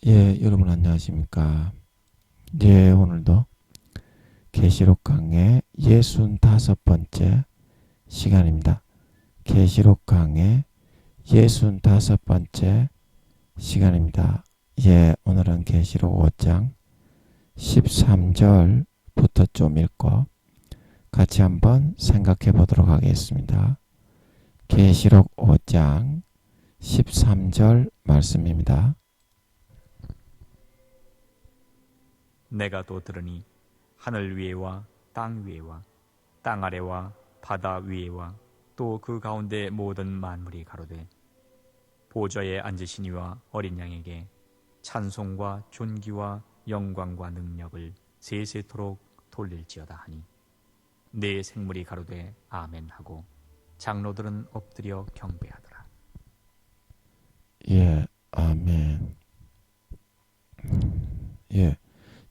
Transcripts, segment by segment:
예, 여러분 안녕하십니까? 예, 오늘도 계시록 강의 65번째 시간입니다. 계시록 강의 65번째 시간입니다. 예, 오늘은 계시록 5장 13절부터 좀 읽고 같이 한번 생각해 보도록 하겠습니다. 계시록 5장 13절 말씀입니다. 내가 또 들으니 하늘 위에와 땅 위에와 땅 아래와 바다 위에와 또 그 가운데 모든 만물이 가로되 보좌에 앉으신 이와 어린 양에게 찬송과 존귀와 영광과 능력을 세세토록 돌릴지어다 하니 네 생물이 가로되 아멘 하고 장로들은 엎드려 경배하더라. 예, 아멘. 예.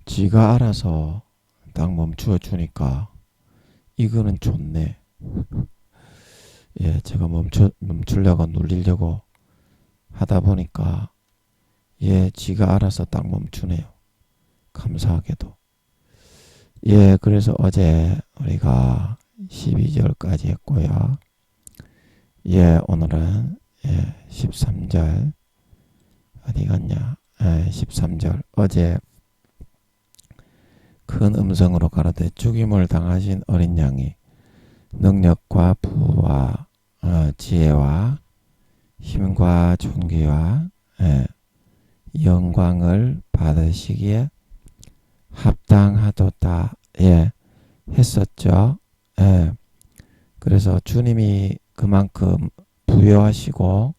지가 알아서 딱 멈추어 주니까 이거는 좋네. 예, 제가 멈추려고 눌리려고 하다 보니까 예, 지가 알아서 딱 멈추네요. 감사하게도. 예, 그래서 어제 우리가 12절까지 했고요. 예, 오늘은 13절 어디 갔냐? 13절 어제 큰 음성으로 가로되 죽임을 당하신 어린 양이 능력과 부와 지혜와 힘과 존귀와 영광을 받으시기에 합당하도다 했었죠. 그래서 주님이 그만큼 부여하시고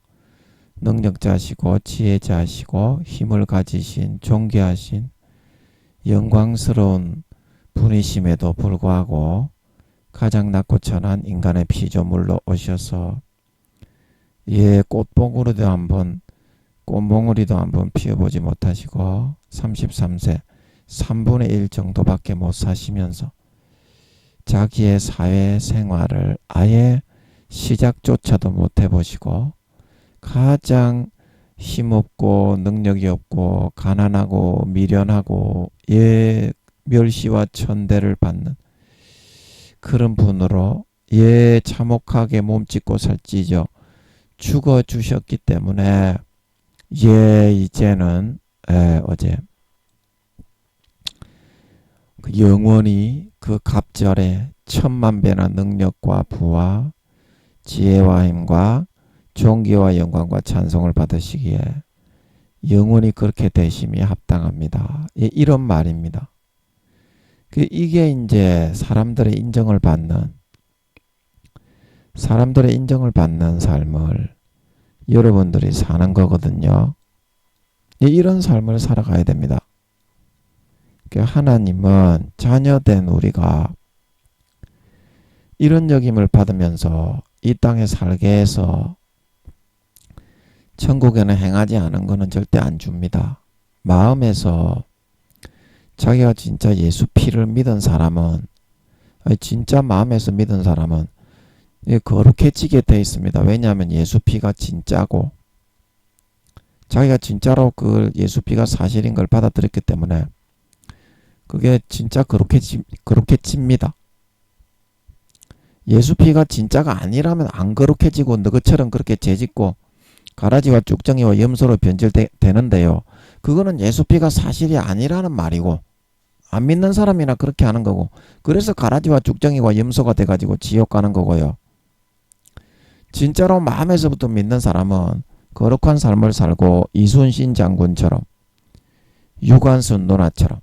능력자시고 지혜자시고 힘을 가지신 존귀하신 영광스러운 분이심에도 불구하고 가장 낮고 천한 인간의 피조물로 오셔서 꽃봉오리도 한번 꽃봉오리도 한번 피워보지 못하시고 33세 3분의 1 정도밖에 못 사시면서 자기의 사회생활을 아예 시작조차도 못 해보시고 가장 힘없고 능력이 없고 가난하고 미련하고 멸시와 천대를 받는 그런 분으로 참혹하게 몸짓고 살찌죠. 죽어주셨기 때문에 이제는 어제 영원히 그 갑절에 천만 배나 능력과 부와 지혜와 힘과 존귀와 영광과 찬송을 받으시기에 영원히 그렇게 되심이 합당합니다. 이런 말입니다. 이게 이제 사람들의 인정을 받는 삶을 여러분들이 사는 거거든요. 이런 삶을 살아가야 됩니다. 하나님은 자녀된 우리가 이런 역임을 받으면서 이 땅에 살게 해서 천국에는 행하지 않은 것은 절대 안 줍니다. 마음에서 자기가 진짜 예수 피를 믿은 사람은 진짜 마음에서 믿은 사람은 거룩해지게 돼 있습니다. 왜냐하면 예수 피가 진짜고 자기가 진짜로 그 예수 피가 사실인 걸 받아들였기 때문에 그게 진짜 거룩해집니다. 예수 피가 진짜가 아니라면 안 거룩해지고 너희처럼 그렇게 죄짓고 가라지와 쭉정이와 염소로 변질되는데요. 그거는 예수 피가 사실이 아니라는 말이고 안 믿는 사람이나 그렇게 하는 거고 그래서 가라지와 쭉정이와 염소가 돼가지고 지옥 가는 거고요. 진짜로 마음에서부터 믿는 사람은 거룩한 삶을 살고 이순신 장군처럼 유관순 누나처럼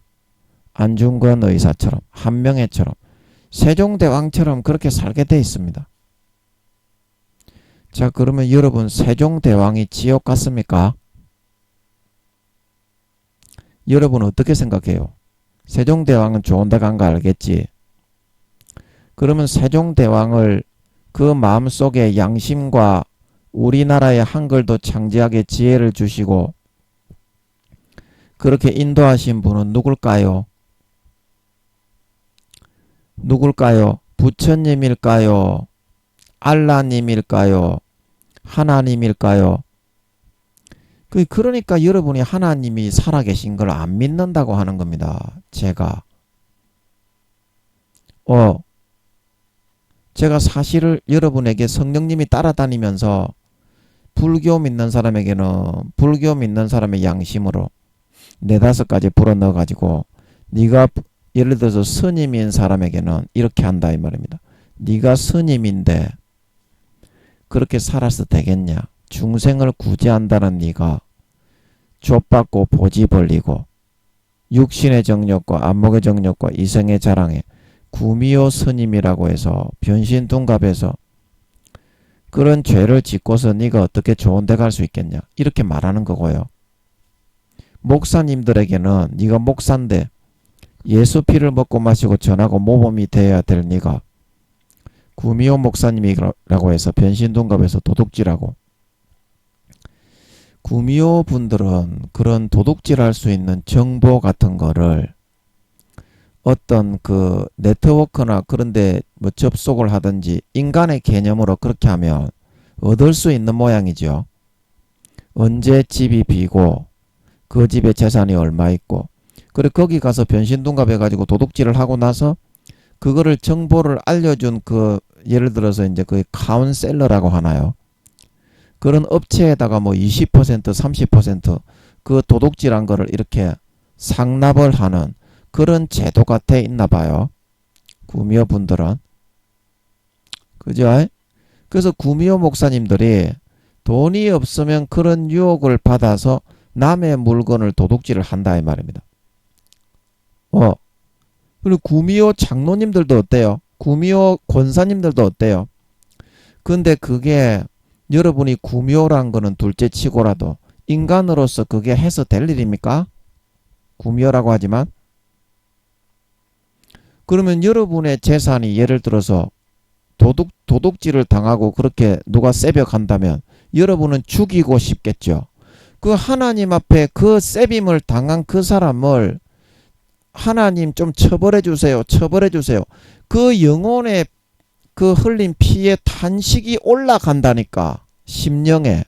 안중근 의사처럼 한명회처럼 세종대왕처럼 그렇게 살게 돼 있습니다. 자, 그러면 여러분 세종대왕이 지옥 갔습니까? 여러분 어떻게 생각해요? 세종대왕은 좋은 데 간 거 알겠지? 그러면 세종대왕을 그 마음속에 양심과 우리나라의 한글도 창제하게 지혜를 주시고 그렇게 인도하신 분은 누굴까요? 부처님일까요? 알라님일까요? 하나님일까요? 그러니까 여러분이 하나님이 살아계신 걸 안 믿는다고 하는 겁니다. 제가 사실을 여러분에게 성령님이 따라다니면서 불교 믿는 사람에게는 불교 믿는 사람의 양심으로 네다섯 가지 불어넣어 가지고 네가 예를 들어서 스님인 사람에게는 이렇게 한다 이 말입니다. 네가 스님인데 그렇게 살아서 되겠냐? 중생을 구제한다는 네가 좆받고 보지 벌리고 육신의 정욕과 안목의 정욕과 이성의 자랑에 구미호 스님이라고 해서 변신둔갑해서 그런 죄를 짓고서 네가 어떻게 좋은 데 갈 수 있겠냐? 이렇게 말하는 거고요. 목사님들에게는 네가 목사인데 예수 피를 먹고 마시고 전하고 모범이 되어야 될 네가 구미호 목사님이라고 해서 변신둔갑해서 도둑질하고 구미호 분들은 그런 도둑질할 수 있는 정보 같은 거를 어떤 그 네트워크나 그런데 뭐 접속을 하든지 인간의 개념으로 그렇게 하면 얻을 수 있는 모양이죠. 언제 집이 비고 그 집에 재산이 얼마 있고 그래 거기 가서 변신둔갑 해가지고 도둑질을 하고 나서 그거를 정보를 알려준 그 예를 들어서 이제 그 카운셀러라고 하나요? 그런 업체에다가 뭐 20% 30%그 도둑질한 거를 이렇게 상납을 하는 그런 제도가 돼 있나 봐요. 구미호 분들은. 그죠? 그래서 구미호 목사님들이 돈이 없으면 그런 유혹을 받아서 남의 물건을 도둑질을 한다 이 말입니다. 그리고 구미호 장로님들도 어때요? 구미호 권사님들도 어때요? 근데 그게 여러분이 구미호란 거는 둘째 치고라도 인간으로서 그게 해서 될 일입니까? 구미호라고 하지만 그러면 여러분의 재산이 예를 들어서 도둑질을 당하고 그렇게 누가 새벽한다면 여러분은 죽이고 싶겠죠. 그 하나님 앞에 그 세빔을 당한 그 사람을 하나님 좀 처벌해 주세요. 처벌해 주세요. 그 영혼의 그 흘린 피의 탄식이 올라간다니까. 심령에.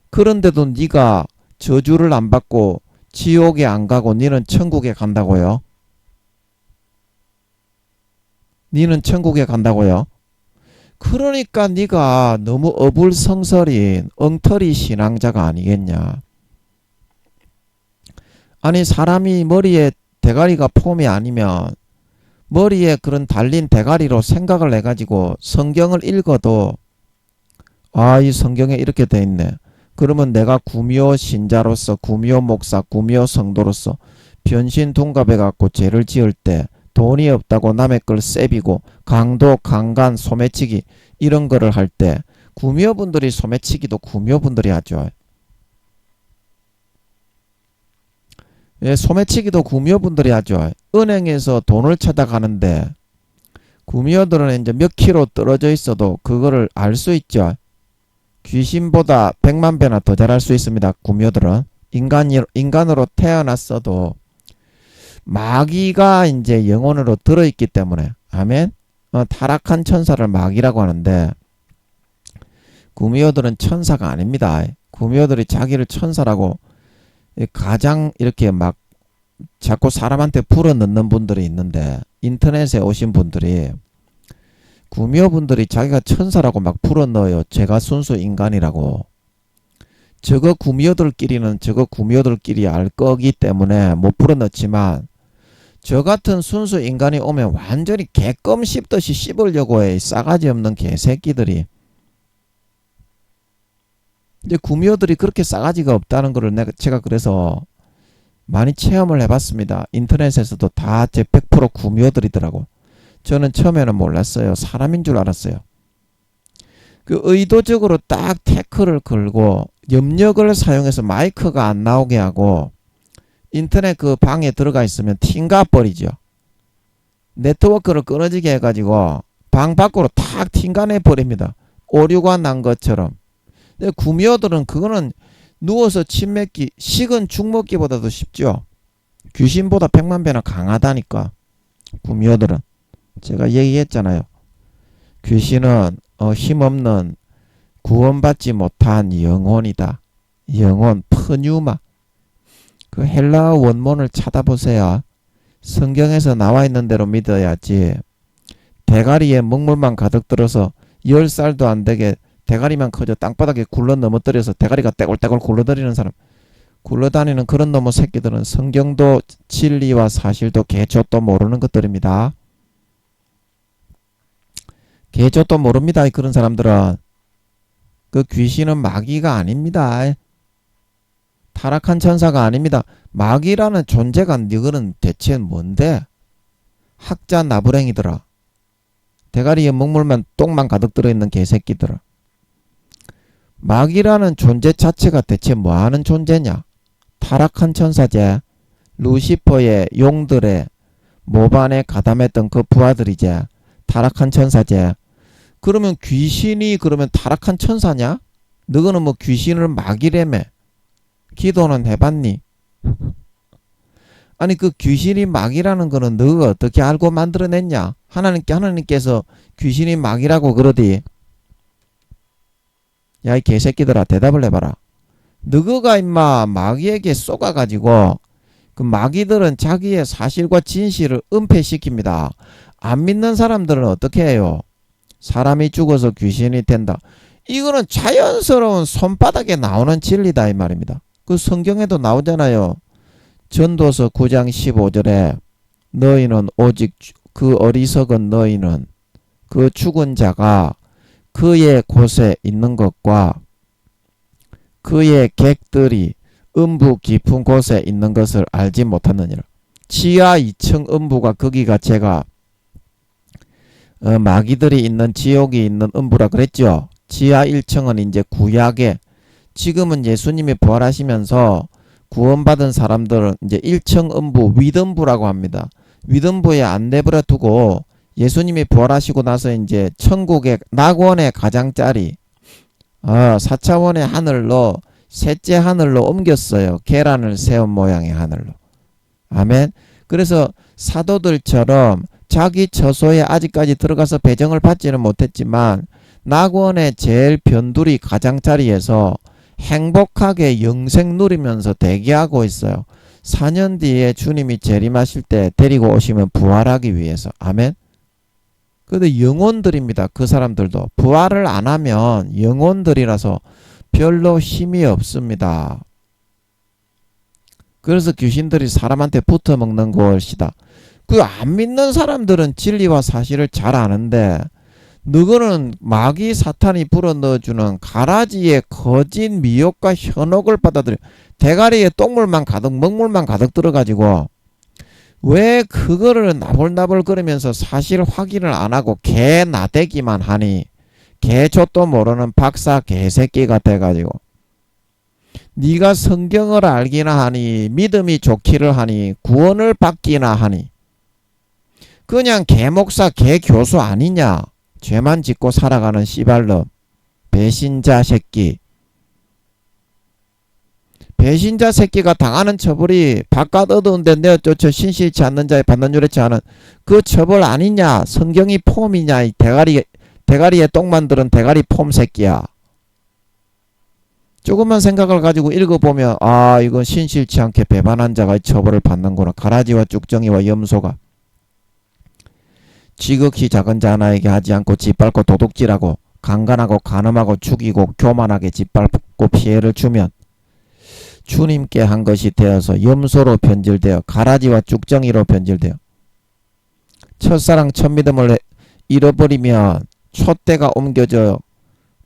그런데도 네가 저주를 안 받고 지옥에 안 가고 너는 천국에 간다고요? 너는 천국에 간다고요? 그러니까 네가 너무 어불성설인 엉터리 신앙자가 아니겠냐. 아니 사람이 머리에 대가리가 폼이 아니면 머리에 그런 달린 대가리로 생각을 해가지고 성경을 읽어도 이 성경에 이렇게 돼 있네. 그러면 내가 구미호 신자로서 구미호 목사 구미호 성도로서 변신둔갑해갖고 죄를 지을 때 돈이 없다고 남의 걸 쎄비고 강도 강간 소매치기 이런 거를 할 때 구미호 분들이 소매치기도 구미호 분들이 하죠. 예, 소매치기도 구미호 분들이 하죠. 은행에서 돈을 찾아가는데 구미호들은 이제 몇 킬로 떨어져 있어도 그거를 알 수 있죠. 귀신보다 100만 배나 더 잘할 수 있습니다. 구미호들은 인간으로 태어났어도 마귀가 이제 영혼으로 들어있기 때문에 아멘. 타락한 천사를 마귀라고 하는데 구미호들은 천사가 아닙니다. 구미호들이 자기를 천사라고 가장 이렇게 막 자꾸 사람한테 불어넣는 분들이 있는데 인터넷에 오신 분들이 구미호 분들이 자기가 천사라고 막 불어넣어요. 제가 순수 인간이라고. 저거 구미호들끼리는 저거 구미호들끼리 알 거기 때문에 못 불어넣지만 저 같은 순수 인간이 오면 완전히 개껌 씹듯이 씹으려고 해. 싸가지 없는 개새끼들이. 이제 구미호들이 그렇게 싸가지가 없다는 거를 제가 그래서 많이 체험을 해봤습니다. 인터넷에서도 다 제 100% 구미호들이더라고. 저는 처음에는 몰랐어요. 사람인 줄 알았어요. 그 의도적으로 딱 태클을 걸고 염력을 사용해서 마이크가 안 나오게 하고 인터넷 그 방에 들어가 있으면 튕가 버리죠. 네트워크를 끊어지게 해가지고 방 밖으로 탁 튕가내 버립니다. 오류가 난 것처럼. 근데 구미호들은 그거는 누워서 침 맺기, 식은 죽 먹기보다도 쉽죠. 귀신보다 100만 배나 강하다니까. 구미호들은. 제가 얘기했잖아요. 귀신은 힘없는 구원받지 못한 영혼이다. 영혼, 프뉴마. 그 헬라어 원문을 찾아보세요. 성경에서 나와 있는 대로 믿어야지. 대가리에 먹물만 가득 들어서 10살도 안 되게 대가리만 커져 땅바닥에 굴러 넘어뜨려서 대가리가 떼굴떼굴 굴러다니는 사람, 굴러다니는 그런 놈의 새끼들은 성경도 진리와 사실도 개조도 모르는 것들입니다. 개조도 모릅니다. 그런 사람들은. 그 귀신은 마귀가 아닙니다. 타락한 천사가 아닙니다. 마귀라는 존재가 너희는 대체 뭔데? 학자 나부랭이들아. 대가리에 먹물만 똥만 가득 들어있는 개새끼들아. 마귀라는 존재 자체가 대체 뭐하는 존재냐? 타락한 천사제. 루시퍼의 용들의 모반에 가담했던 그 부하들이제. 타락한 천사제. 그러면 귀신이 그러면 타락한 천사냐? 너희는 뭐 귀신을 마귀라며. 기도는 해봤니? 아니 그 귀신이 마귀라는 거는 너가 어떻게 알고 만들어냈냐? 하나님께서 귀신이 마귀라고 그러디. 야 이 개새끼들아 대답을 해봐라. 너가 임마 마귀에게 쏘가가지고 그 마귀들은 자기의 사실과 진실을 은폐시킵니다. 안 믿는 사람들은 어떻게 해요? 사람이 죽어서 귀신이 된다. 이거는 자연스러운 손바닥에 나오는 진리다 이 말입니다. 그 성경에도 나오잖아요. 전도서 9장 15절에 너희는 오직 그 어리석은 너희는 그 죽은 자가 그의 곳에 있는 것과 그의 객들이 음부 깊은 곳에 있는 것을 알지 못하느니라. 지하 2층 음부가 거기가 제가 마귀들이 있는 지옥이 있는 음부라 그랬죠. 지하 1층은 이제 구약에 지금은 예수님이 부활하시면서 구원받은 사람들은 이제 1층 음부 위등부라고 합니다. 위등부에 안 내버려 두고 예수님이 부활하시고 나서 이제 천국의 낙원의 가장자리 4차원의 하늘로 셋째 하늘로 옮겼어요. 계란을 세운 모양의 하늘로. 아멘. 그래서 사도들처럼 자기 처소에 아직까지 들어가서 배정을 받지는 못했지만 낙원의 제일 변두리 가장자리에서 행복하게 영생 누리면서 대기하고 있어요. 4년 뒤에 주님이 재림하실 때 데리고 오시면 부활하기 위해서. 아멘. 근데 영혼들입니다. 그 사람들도 부활을 안 하면 영혼들이라서 별로 힘이 없습니다. 그래서 귀신들이 사람한테 붙어먹는 것이다. 그 안 믿는 사람들은 진리와 사실을 잘 아는데 너희는 마귀 사탄이 불어넣어주는 가라지의 거짓 미혹과 현혹을 받아들여 대가리에 똥물만 가득 먹물만 가득 들어가지고 왜 그거를 나불나불 거리면서 사실 확인을 안 하고 개 나대기만 하니 개족도 모르는 박사 개새끼가 돼가지고 네가 성경을 알기나 하니 믿음이 좋기를 하니 구원을 받기나 하니 그냥 개목사 개교수 아니냐. 죄만 짓고 살아가는 씨발놈 배신자 새끼. 배신자 새끼가 당하는 처벌이 바깥 어두운 데 내어쫓아 신실치 않는 자의 받는 유래치 않은 그 처벌 아니냐. 성경이 폼이냐. 이 대가리에 똥만 들은 대가리 폼 새끼야. 조금만 생각을 가지고 읽어보면 이건 신실치 않게 배반한 자가 처벌을 받는구나. 가라지와 쭉정이와 염소가 지극히 작은 자 하나에게 하지 않고 짓밟고 도둑질하고 강간하고 간음하고 죽이고 교만하게 짓밟고 피해를 주면 주님께 한 것이 되어서 염소로 변질되어 가라지와 쭉정이로 변질되어 첫사랑 첫믿음을 잃어버리면 촛대가 옮겨져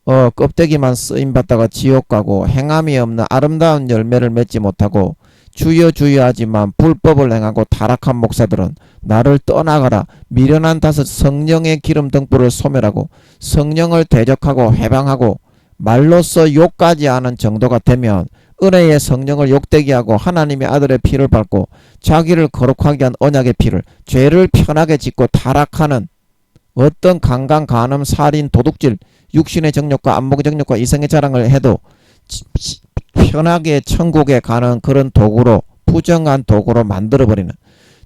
껍데기만 쓰임받다가 지옥 가고 행함이 없는 아름다운 열매를 맺지 못하고 주여 주여 하지만 불법을 행하고 타락한 목사들은 나를 떠나가라. 미련한 다섯 성령의 기름 등불을 소멸하고 성령을 대적하고 해방하고 말로써 욕까지 하는 정도가 되면 은혜의 성령을 욕되게 하고 하나님의 아들의 피를 밟고 자기를 거룩하게 한 언약의 피를 죄를 편하게 짓고 타락하는 어떤 강간, 간음, 살인, 도둑질, 육신의 정욕과 안목의 정욕과 이성의 자랑을 해도 편하게 천국에 가는 그런 도구로 부정한 도구로 만들어버리는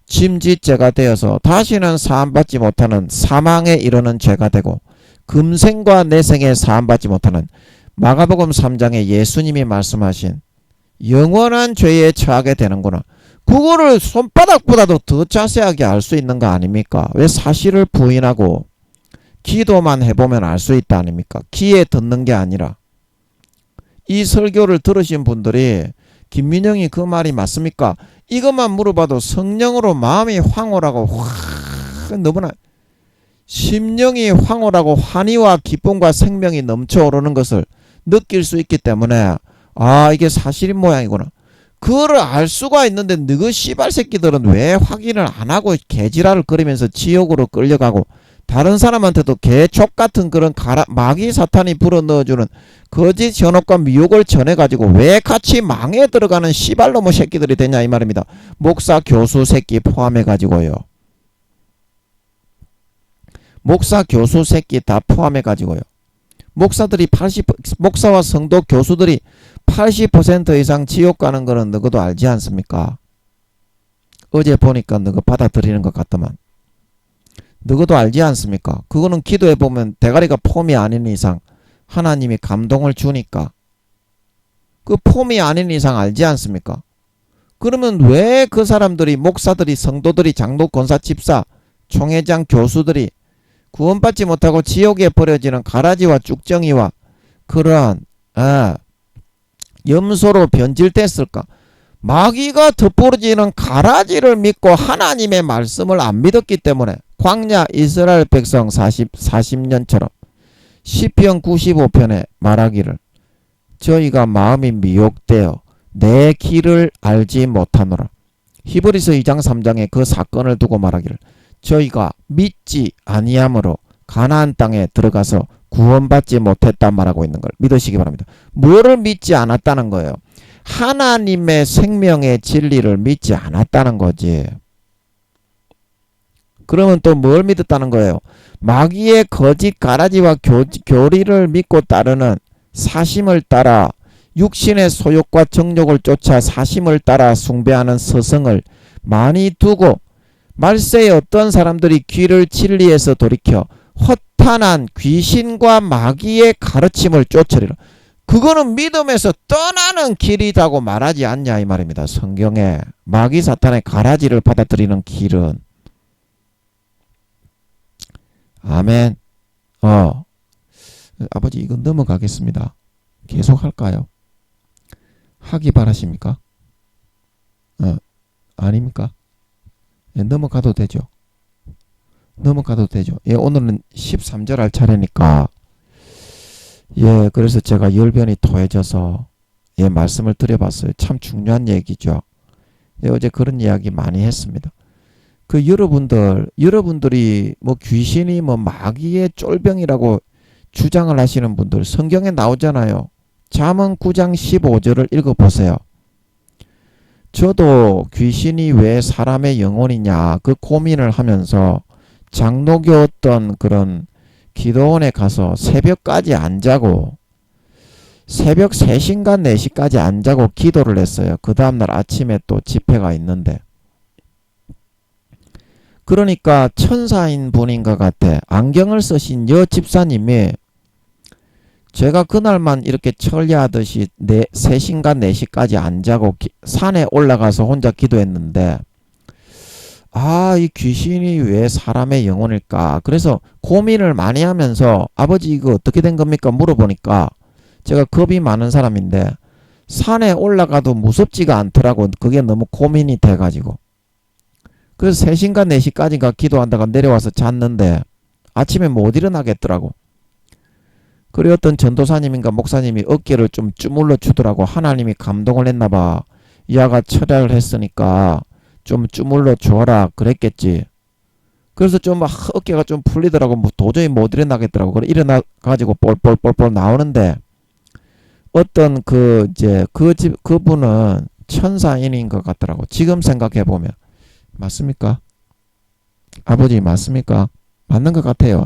짐짓죄가 되어서 다시는 사함받지 못하는 사망에 이르는 죄가 되고 금생과 내생에 사함받지 못하는 마가복음 3장에 예수님이 말씀하신 영원한 죄에 처하게 되는구나. 그거를 손바닥보다도 더 자세하게 알 수 있는 거 아닙니까? 왜 사실을 부인하고 기도만 해보면 알 수 있다 아닙니까? 귀에 듣는 게 아니라. 이 설교를 들으신 분들이 김민영이 그 말이 맞습니까? 이것만 물어봐도 성령으로 마음이 황홀하고 너무나 심령이 황홀하고 환희와 기쁨과 생명이 넘쳐오르는 것을 느낄 수 있기 때문에 아 이게 사실인 모양이구나. 그거를 알 수가 있는데 너희 씨발 새끼들은 왜 확인을 안 하고 개지랄을 거리면서 지옥으로 끌려가고 다른 사람한테도 개촉 같은 그런 마귀 사탄이 불어넣어주는 거짓 현혹과 미혹을 전해가지고 왜 같이 망에 들어가는 씨발놈의 새끼들이 되냐 이 말입니다. 목사 교수 새끼 포함해가지고요. 목사 교수 새끼 다 포함해가지고요. 목사와 성도 교수들이 80% 이상 지옥 가는 거는 너희도 알지 않습니까? 어제 보니까 너희 받아들이는 것 같더만. 너희도 알지 않습니까? 그거는 기도해보면 대가리가 폼이 아닌 이상 하나님이 감동을 주니까 그 폼이 아닌 이상 알지 않습니까? 그러면 왜 그 사람들이 목사들이 성도들이 장로 권사 집사 총회장 교수들이 구원받지 못하고 지옥에 버려지는 가라지와 쭉정이와 그러한 염소로 변질됐을까? 마귀가 덧부러지는 가라지를 믿고 하나님의 말씀을 안 믿었기 때문에 광야 이스라엘 백성 40년처럼 시편 95편에 말하기를 저희가 마음이 미혹되어 내 길을 알지 못하노라. 히브리서 2장 3장에 그 사건을 두고 말하기를 저희가 믿지 아니함으로 가나안 땅에 들어가서 구원받지 못했단 말하고 있는 걸 믿으시기 바랍니다. 뭐를 믿지 않았다는 거예요? 하나님의 생명의 진리를 믿지 않았다는 거지. 그러면 또 뭘 믿었다는 거예요? 마귀의 거짓 가라지와 교리를 믿고 따르는 사심을 따라 육신의 소욕과 정욕을 쫓아 사심을 따라 숭배하는 서성을 많이 두고 말세에 어떤 사람들이 귀를 진리에서 돌이켜 허탄한 귀신과 마귀의 가르침을 쫓으리라. 그거는 믿음에서 떠나는 길이라고 말하지 않냐 이 말입니다. 성경에 마귀 사탄의 가라지를 받아들이는 길은 아멘. 아버지 이건 넘어가겠습니다. 계속 할까요? 하기 바라십니까? 아닙니까? 예, 넘어가도 되죠. 넘어가도 되죠. 예, 오늘은 13절 할 차례니까 예, 그래서 제가 열변이 토해져서 예, 말씀을 드려봤어요. 참 중요한 얘기죠. 예, 어제 그런 이야기 많이 했습니다. 그 여러분들이 뭐 귀신이 뭐 마귀의 쫄병이라고 주장을 하시는 분들 성경에 나오잖아요. 잠언 9장 15절을 읽어보세요. 저도 귀신이 왜 사람의 영혼이냐 그 고민을 하면서 장로교 어떤 그런 기도원에 가서 새벽까지 안 자고 새벽 3시인가 4시까지 안 자고 기도를 했어요. 그 다음날 아침에 또 집회가 있는데 그러니까 천사인 분인 것 같아. 안경을 쓰신 여 집사님이 제가 그날만 이렇게 천리하듯이 3시인가 4시까지 안 자고 산에 올라가서 혼자 기도했는데 이 귀신이 왜 사람의 영혼일까? 그래서 고민을 많이 하면서 아버지 이거 어떻게 된 겁니까? 물어보니까 제가 겁이 많은 사람인데 산에 올라가도 무섭지가 않더라고. 그게 너무 고민이 돼가지고 그래서 3시인가 4시까지인가 기도한다가 내려와서 잤는데 아침에 못 일어나겠더라고. 그래 어떤 전도사님인가 목사님이 어깨를 좀 주물러 주더라고. 하나님이 감동을 했나봐. 야가 철야를 했으니까 좀 주물러 줘라 그랬겠지. 그래서 좀 어깨가 좀 풀리더라고. 뭐 도저히 못 일어나겠더라고. 그래 일어나가지고 뻘뻘뻘뻘 나오는데 어떤 그분은 천사인인 것 같더라고. 지금 생각해보면. 맞습니까? 아버지 맞습니까? 맞는 것 같아요.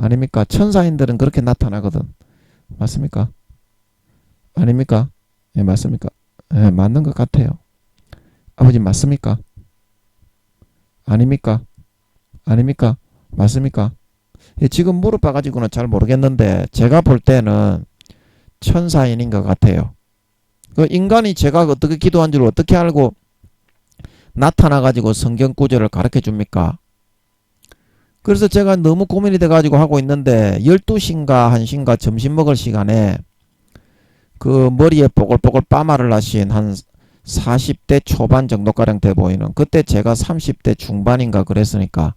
아닙니까? 천사인들은 그렇게 나타나거든. 맞습니까? 아닙니까? 예, 맞습니까? 예, 맞는 것 같아요. 아버지 맞습니까? 아닙니까? 아닙니까? 맞습니까? 예, 지금 물어봐가지고는 잘 모르겠는데 제가 볼 때는 천사인인 것 같아요. 그 인간이 제가 어떻게 기도한 줄 어떻게 알고 나타나가지고 성경 구절을 가르쳐 줍니까? 그래서 제가 너무 고민이 돼가지고 하고 있는데 12시인가 1시인가 점심 먹을 시간에 그 머리에 뽀글뽀글 빠마를 하신 한 40대 초반 정도가량 돼 보이는, 그때 제가 30대 중반인가 그랬으니까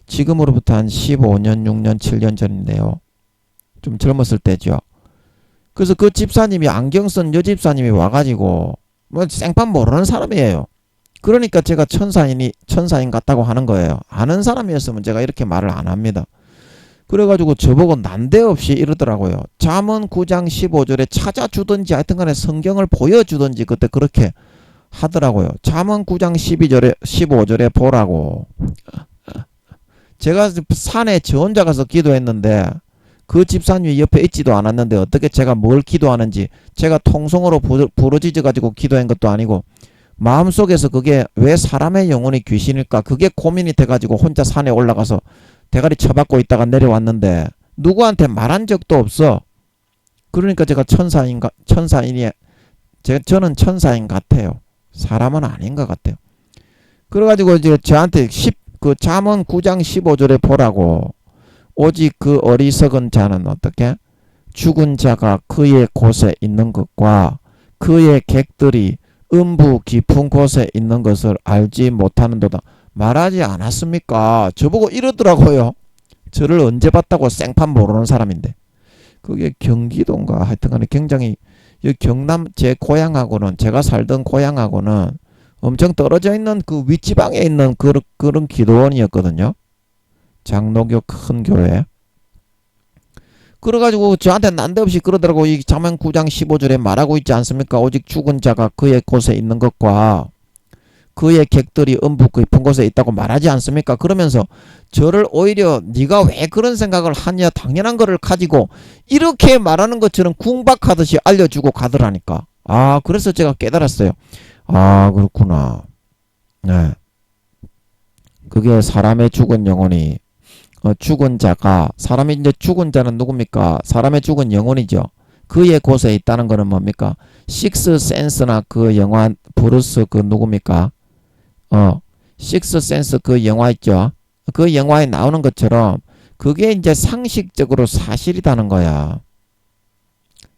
지금으로부터 한 15년 6년 7년 전인데요. 좀 젊었을 때죠. 그래서 그 집사님이, 안경 쓴 여 집사님이 와가지고 뭐 생판 모르는 사람이에요. 그러니까 제가 천사인 같다고 하는 거예요. 아는 사람이었으면 제가 이렇게 말을 안 합니다. 그래가지고 저보고 난데없이 이러더라고요. 잠언 9장 15절에 찾아주든지 하여튼간에 성경을 보여주든지 그때 그렇게 하더라고요. 잠언 9장 15절에 보라고. 제가 산에 저 혼자 가서 기도했는데 그 집사님이 옆에 있지도 않았는데 어떻게 제가 뭘 기도하는지, 제가 통성으로 부르짖어 가지고 기도한 것도 아니고 마음속에서 그게 왜 사람의 영혼이 귀신일까, 그게 고민이 돼가지고 혼자 산에 올라가서 대가리 쳐박고 있다가 내려왔는데 누구한테 말한 적도 없어. 그러니까 제가 저는 천사인 같아요. 사람은 아닌 것 같아요. 그래가지고 이제 저한테 그 잠언 9장 15절에 보라고. 오직 그 어리석은 자는 어떻게? 죽은 자가 그의 곳에 있는 것과 그의 객들이 음부 깊은 곳에 있는 것을 알지 못하는도다. 말하지 않았습니까? 저보고 이러더라고요. 저를 언제 봤다고 생판 모르는 사람인데. 그게 경기도인가 하여튼간에 굉장히, 경남 제 고향하고는, 제가 살던 고향하고는 엄청 떨어져 있는 그 윗지방에 있는 그런 기도원이었거든요. 장로교 큰 교회. 그래가지고 저한테 난데없이 그러더라고. 이 잠언 9장 15절에 말하고 있지 않습니까? 오직 죽은 자가 그의 곳에 있는 것과 그의 객들이 음부 깊은 곳에 있다고 말하지 않습니까? 그러면서 저를 오히려 네가 왜 그런 생각을 하냐, 당연한 거를 가지고 이렇게 말하는 것처럼 궁박하듯이 알려주고 가더라니까. 아, 그래서 제가 깨달았어요. 아, 그렇구나. 네. 그게 사람의 죽은 영혼이, 죽은 자가, 사람이 이제 죽은 자는 누굽니까? 사람의 죽은 영혼이죠. 그의 곳에 있다는 거는 뭡니까? 식스 센스나 그 영화, 브루스 그 누굽니까? 식스 센스 그 영화 있죠. 그 영화에 나오는 것처럼 그게 이제 상식적으로 사실이라는 거야.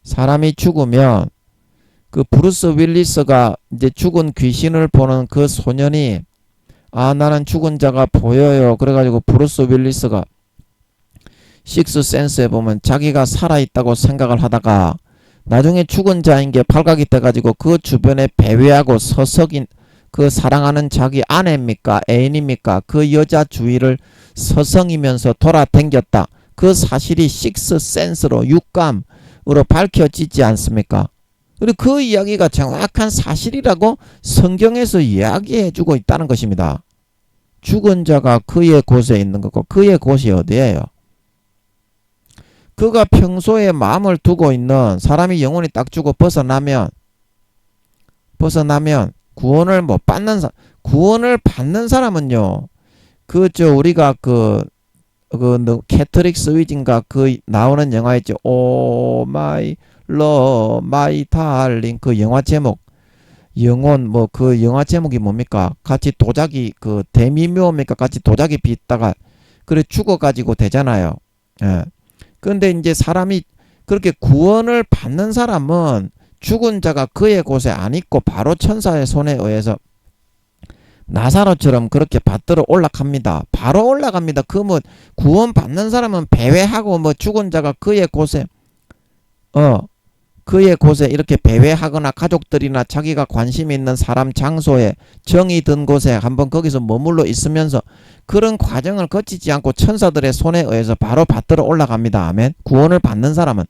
사람이 죽으면 그 브루스 윌리스가 이제 죽은 귀신을 보는 그 소년이, 아, 나는 죽은 자가 보여요. 그래가지고 브루스 윌리스가 식스 센스에 보면 자기가 살아있다고 생각을 하다가 나중에 죽은 자인 게 발각이 돼가지고 그 주변에 배회하고 서석인 그 사랑하는 자기 아내입니까? 애인입니까? 그 여자 주위를 서성이면서 돌아댕겼다. 그 사실이 식스 센스로, 육감으로 밝혀지지 않습니까? 그리고 그 이야기가 정확한 사실이라고 성경에서 이야기해주고 있다는 것입니다. 죽은 자가 그의 곳에 있는 거고, 그의 곳이 어디예요? 그가 평소에 마음을 두고 있는, 사람이 영혼이 딱 죽어 벗어나면 구원을 못 받는 사람, 구원을 받는 사람은요, 우리가 캐터릭 스위진가 그 나오는 영화 있죠. 오 마이 러 마이 달링, 그 영화 제목, 영혼 뭐 그 영화 제목이 뭡니까? 같이 도자기, 그 대미묘입니까? 같이 도자기 빚다가 그래 죽어가지고 되잖아요. 예. 근데 이제 사람이 그렇게 구원을 받는 사람은 죽은 자가 그의 곳에 안 있고 바로 천사의 손에 의해서 나사로처럼 그렇게 받들어 올라갑니다. 바로 올라갑니다. 그 뭐 구원 받는 사람은 배회하고 뭐 죽은 자가 그의 곳에 이렇게 배회하거나 가족들이나 자기가 관심 있는 사람, 장소에, 정이 든 곳에 한번 거기서 머물러 있으면서 그런 과정을 거치지 않고 천사들의 손에 의해서 바로 받들어 올라갑니다. 아멘. 구원을 받는 사람은.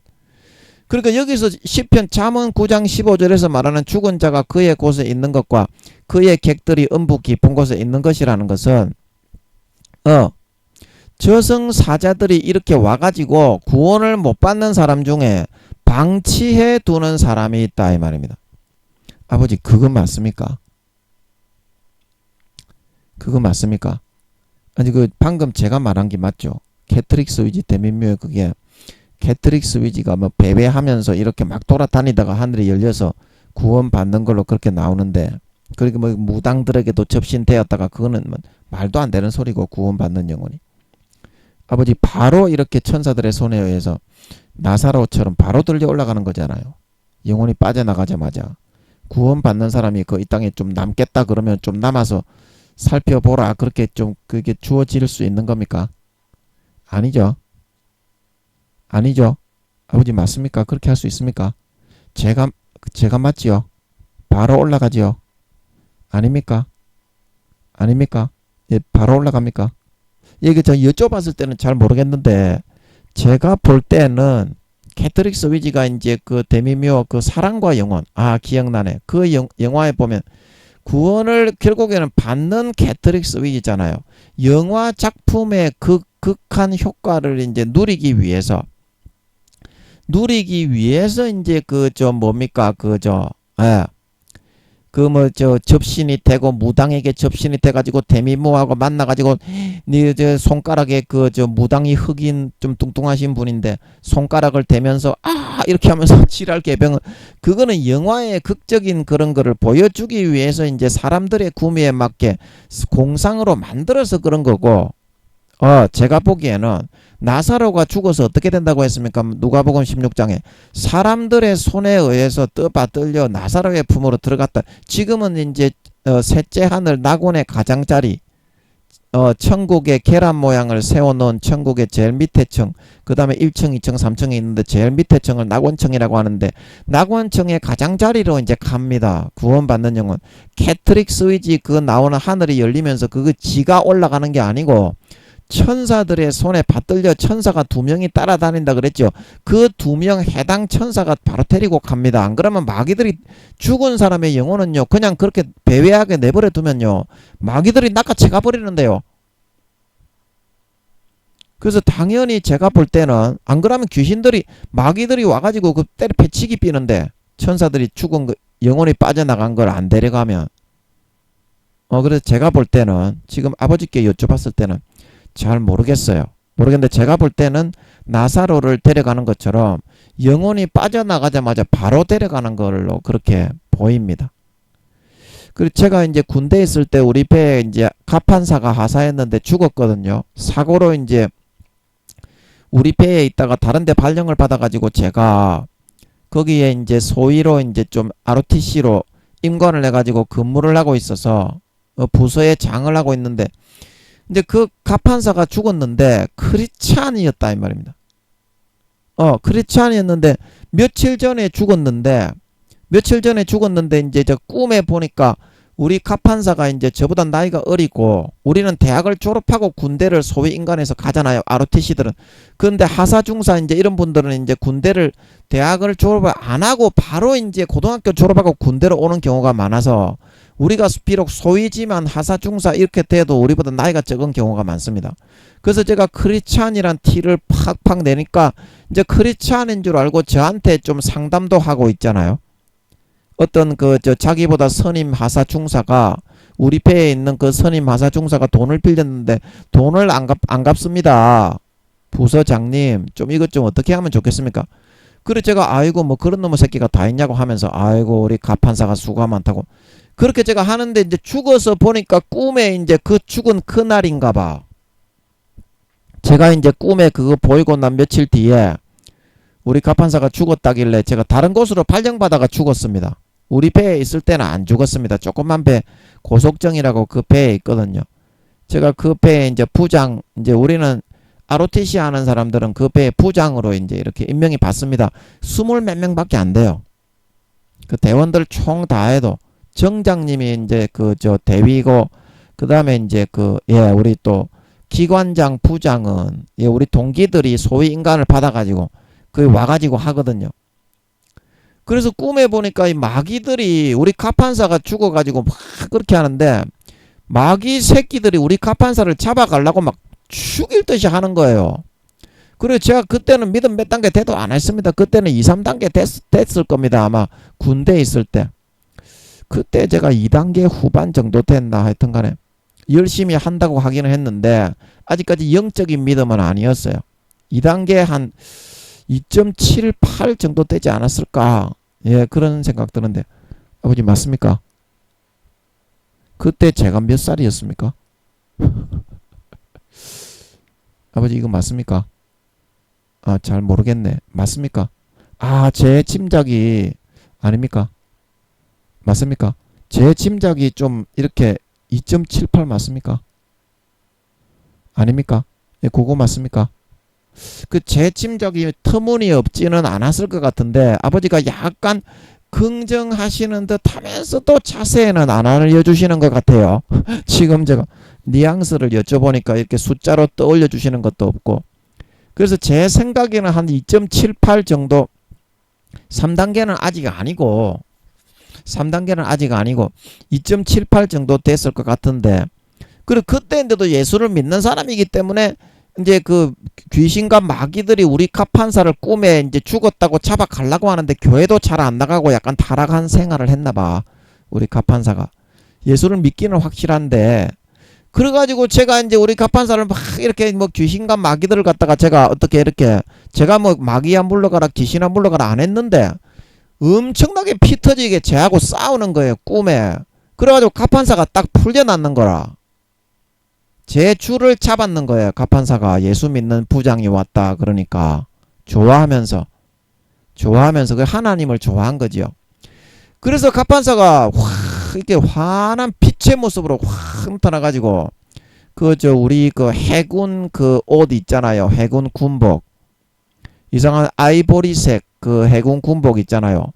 그러니까 여기서 시편 잠언 9장 15절에서 말하는 죽은 자가 그의 곳에 있는 것과 그의 객들이 음부 깊은 곳에 있는 것이라는 것은 저승사자들이 이렇게 와가지고 구원을 못 받는 사람 중에 방치해 두는 사람이 있다 이 말입니다. 아버지, 그거 맞습니까? 그거 맞습니까? 아니, 그 방금 제가 말한 게 맞죠? 캐트릭 스위지 대민묘의 그게 캐트릭 스위치가 뭐 배회하면서 이렇게 막 돌아다니다가 하늘이 열려서 구원받는 걸로 그렇게 나오는데, 그리고 뭐 무당들에게도 접신되었다가, 그거는 뭐 말도 안 되는 소리고, 구원받는 영혼이. 아버지, 바로 이렇게 천사들의 손에 의해서 나사로처럼 바로 들려 올라가는 거잖아요. 영혼이 빠져나가자마자. 구원받는 사람이 그 이 땅에 좀 남겠다 그러면 좀 남아서 살펴보라, 그렇게 좀 그게 주어질 수 있는 겁니까? 아니죠. 아니죠. 아버지, 맞습니까? 그렇게 할 수 있습니까? 제가 맞지요? 바로 올라가지요? 아닙니까? 아닙니까? 예, 바로 올라갑니까? 이게 저 여쭤봤을 때는 잘 모르겠는데, 제가 볼 때는 캐트릭 스위치가 이제 그 데미묘 그 사랑과 영혼, 기억나네. 그 영화에 보면 구원을 결국에는 받는 캐트릭 스위치잖아요. 영화 작품의 그 극한 효과를 이제 누리기 위해서 이제 그 저 뭡니까 그 뭐 저 접신이 되고, 무당에게 접신이 돼가지고 데미모하고 만나가지고, 네 저 손가락에 그 저 무당이 흑인 좀 뚱뚱하신 분인데 손가락을 대면서 이렇게 하면서 지랄 개병을, 그거는 영화의 극적인 그런 거를 보여주기 위해서 이제 사람들의 구미에 맞게 공상으로 만들어서 그런 거고, 제가 보기에는 나사로가 죽어서 어떻게 된다고 했습니까? 누가복음 16장에 사람들의 손에 의해서 떠받들려 나사로의 품으로 들어갔다. 지금은 이제 셋째 하늘 낙원의 가장자리, 천국의 계란 모양을 세워놓은 천국의 제일 밑에 층, 그 다음에 1층, 2층, 3층이 있는데 제일 밑에 층을 낙원층이라고 하는데, 낙원층의 가장자리로 이제 갑니다. 구원받는 영혼. 캐트릭 스위치 그 나오는 하늘이 열리면서 그거 지가 올라가는 게 아니고 천사들의 손에 받들려 천사가 2명이 따라다닌다 그랬죠. 그 2명 해당 천사가 바로 데리고 갑니다. 안 그러면 마귀들이 죽은 사람의 영혼은요, 그냥 그렇게 배회하게 내버려 두면요, 마귀들이 낚아채 가버리는데요. 그래서 당연히 제가 볼 때는, 안 그러면 귀신들이, 마귀들이 와가지고 그 때려 패치기 삐는데, 천사들이 죽은 그 영혼이 빠져나간 걸 안 데려가면, 그래서 제가 볼 때는, 지금 아버지께 여쭤봤을 때는 잘 모르겠어요. 모르겠는데 제가 볼 때는 나사로를 데려가는 것처럼 영혼이 빠져나가자마자 바로 데려가는 걸로 그렇게 보입니다. 그리고 제가 이제 군대에 있을 때 우리 배에 이제 갑판사가 하사했는데 죽었거든요. 사고로 이제 우리 배에 있다가 다른 데 발령을 받아가지고 제가 거기에 이제 소위로 이제 좀 ROTC로 임관을 해가지고 근무를 하고 있어서 부서에 장을 하고 있는데, 이제 그 갑판사가 죽었는데 크리스찬이었다 이 말입니다. 크리스찬이었는데 며칠 전에 죽었는데 이제 저 꿈에 보니까 우리 갑판사가 이제 저보다 나이가 어리고, 우리는 대학을 졸업하고 군대를 소위 인간에서 가잖아요, ROTC들은. 그런데 하사중사 이제 이런 분들은 이제 군대를, 대학을 졸업을 안 하고 바로 이제 고등학교 졸업하고 군대로 오는 경우가 많아서, 우리가 비록 소위지만 하사중사 이렇게 돼도 우리보다 나이가 적은 경우가 많습니다. 그래서 제가 크리스찬이란 티를 팍팍 내니까 이제 크리스찬인 줄 알고 저한테 좀 상담도 하고 있잖아요. 어떤 그 저 자기보다 선임 하사중사가, 우리 배에 있는 그 선임 하사중사가 돈을 빌렸는데 돈을 안 갚습니다. 부서장님, 좀 이것 좀 어떻게 하면 좋겠습니까? 그래 제가 아이고 뭐 그런 놈의 새끼가 다 있냐고 하면서, 아이고 우리 갑판사가 수고가 많다고 그렇게 제가 하는데, 이제 죽어서 보니까 꿈에 이제 그 죽은 그날인가 봐. 제가 이제 꿈에 그거 보이고 난 며칠 뒤에 우리 갑판사가 죽었다길래 제가 다른 곳으로 발령받아가 죽었습니다. 우리 배에 있을 때는 안 죽었습니다. 조그만 배, 고속정이라고 그 배에 있거든요. 제가 그 배에 이제 부장, 이제 우리는 ROTC 하는 사람들은 그 배에 부장으로 이제 이렇게 임명이 받습니다. 20몇 명밖에 안 돼요. 그 대원들 총 다 해도 정장님이 이제 그 저 대위고, 그 다음에 이제 우리 또 기관장 부장은 우리 동기들이 소위 인간을 받아가지고 와가지고 하거든요. 그래서 꿈에 보니까 이 마귀들이, 우리 갑판사가 죽어가지고 막 그렇게 하는데, 마귀 새끼들이 우리 갑판사를 잡아가려고 막 죽일 듯이 하는 거예요. 그리고 제가 그때는 믿음 몇 단계 돼도 안 했습니다. 그때는 2, 3단계 됐을 겁니다. 아마 군대에 있을 때. 그때 제가 2단계 후반 정도 됐나 하여튼 간에 열심히 한다고 하기는 했는데 아직까지 영적인 믿음은 아니었어요. 2단계 한 2.78 정도 되지 않았을까? 예, 그런 생각 드는데 아버지 맞습니까? 그때 제가 몇 살이었습니까? 아버지 이거 맞습니까? 아, 잘 모르겠네. 맞습니까? 아, 제 짐작이 아닙니까? 맞습니까? 제 짐작이 좀 이렇게 2.78 맞습니까? 아닙니까? 예, 그거 맞습니까? 그 제 짐작이 터무니없지는 않았을 것 같은데 아버지가 약간 긍정하시는 듯 하면서도 자세히는 안 알려주시는 것 같아요. 지금 제가 뉘앙스를 여쭤보니까 이렇게 숫자로 떠올려 주시는 것도 없고 그래서 제 생각에는 한 2.78 정도 3단계는 아직 아니고 3단계는 아직 아니고 2.78 정도 됐을 것 같은데 그리고 그때인데도 예수를 믿는 사람이기 때문에 이제 그 귀신과 마귀들이 우리 카판사를 꿈에 이제 죽었다고 잡아가려고 하는데 교회도 잘 안 나가고 약간 타락한 생활을 했나봐. 우리 카판사가. 예수를 믿기는 확실한데 그래가지고 제가 이제 우리 카판사를 막 이렇게 뭐 귀신과 마귀들을 갖다가 제가 어떻게 이렇게 제가 뭐 마귀야 물러가라 귀신아 물러가라 안 했는데 엄청나게 피 터지게 쟤하고 싸우는 거예요. 꿈에. 그래가지고 카판사가 딱 풀려났는 거라. 제 줄을 잡았는 거예요. 가판사가 예수 믿는 부장이 왔다 그러니까 좋아하면서 그 하나님을 좋아한 거지요. 그래서 가판사가 확 이렇게 환한 빛의 모습으로 확 나타나가지고 그 저 우리 그 해군 그 옷 있잖아요. 해군 군복 이상한 아이보리색 그 해군 군복 있잖아요.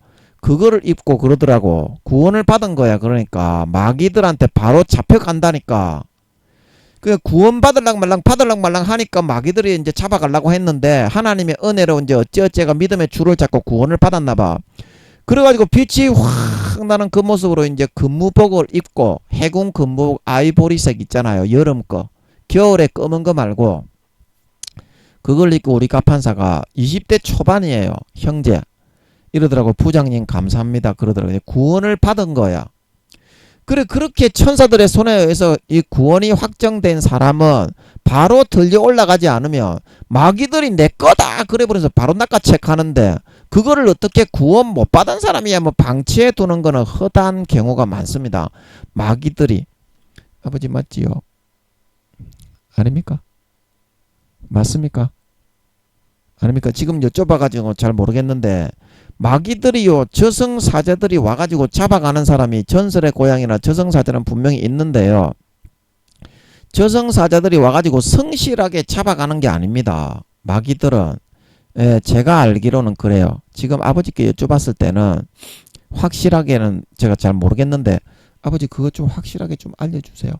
그거를 입고 그러더라고. 구원을 받은 거야. 그러니까 마귀들한테 바로 잡혀간다니까. 그 구원 받을랑 말랑 하니까 마귀들이 이제 잡아가려고 했는데 하나님의 은혜로 이제 어찌어찌가 믿음의 줄을 잡고 구원을 받았나봐. 그래가지고 빛이 확 나는 그 모습으로 이제 근무복을 입고 해군 근무복 아이보리색 있잖아요. 여름 거 겨울에 검은 거 말고 그걸 입고 우리 가판사가 20대 초반이에요. 형제 이러더라고. 부장님 감사합니다 그러더라고요. 구원을 받은 거야. 그래 그렇게 천사들의 손에 의해서 이 구원이 확정된 사람은 바로 들려 올라가지 않으면 마귀들이 내 거다 그래버려서 바로 낚아채가는데 그거를 어떻게 구원 못 받은 사람이야 뭐 방치해 두는 거는 허다한 경우가 많습니다. 마귀들이. 아버지 맞지요? 아닙니까? 맞습니까? 아닙니까? 지금 여쭤봐가지고 잘 모르겠는데 마귀들이요 저승사자들이 와가지고 잡아가는 사람이 전설의 고향이나 저승사자는 분명히 있는데요. 저승사자들이 와가지고 성실하게 잡아가는 게 아닙니다. 마귀들은. 예, 제가 알기로는 그래요. 지금 아버지께 여쭤봤을 때는 확실하게는 제가 잘 모르겠는데 아버지 그거 좀 확실하게 좀 알려주세요.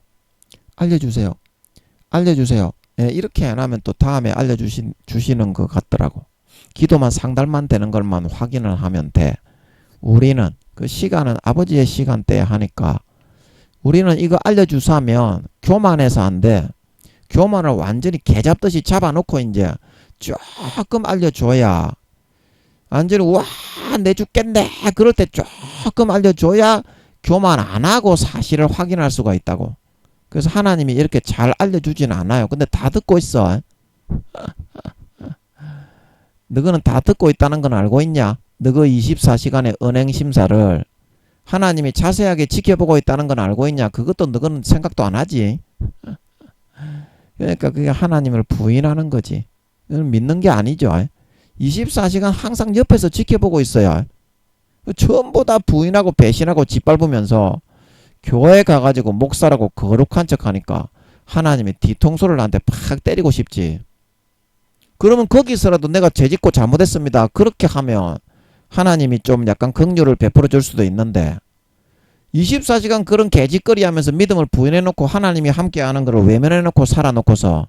알려주세요. 예, 이렇게 안 하면 또 다음에 주시는 것 같더라고. 기도만 상달만 되는 것만 확인을 하면 돼. 우리는 그 시간은 아버지의 시간대에 하니까 우리는 이거 알려주사면 교만해서 안 돼. 교만을 완전히 개잡듯이 잡아놓고 이제 조금 알려줘야 완전히 와 내 죽겠네 그럴 때 조금 알려줘야 교만 안 하고 사실을 확인할 수가 있다고. 그래서 하나님이 이렇게 잘 알려주지는 않아요. 근데 다 듣고 있어. 너희는 다 듣고 있다는 건 알고 있냐? 너희 24시간의 은행심사를 하나님이 자세하게 지켜보고 있다는 건 알고 있냐? 그것도 너희는 생각도 안 하지. 그러니까 그게 하나님을 부인하는 거지. 믿는 게 아니죠. 24시간 항상 옆에서 지켜보고 있어요. 전부 다 부인하고 배신하고 짓밟으면서 교회 가가지고 목사라고 거룩한 척하니까 하나님이 뒤통수를 나한테 팍 때리고 싶지. 그러면 거기서라도 내가 죄짓고 잘못했습니다. 그렇게 하면 하나님이 좀 약간 긍휼을 베풀어 줄 수도 있는데 24시간 그런 개짓거리 하면서 믿음을 부인해놓고 하나님이 함께하는 걸 외면해놓고 살아놓고서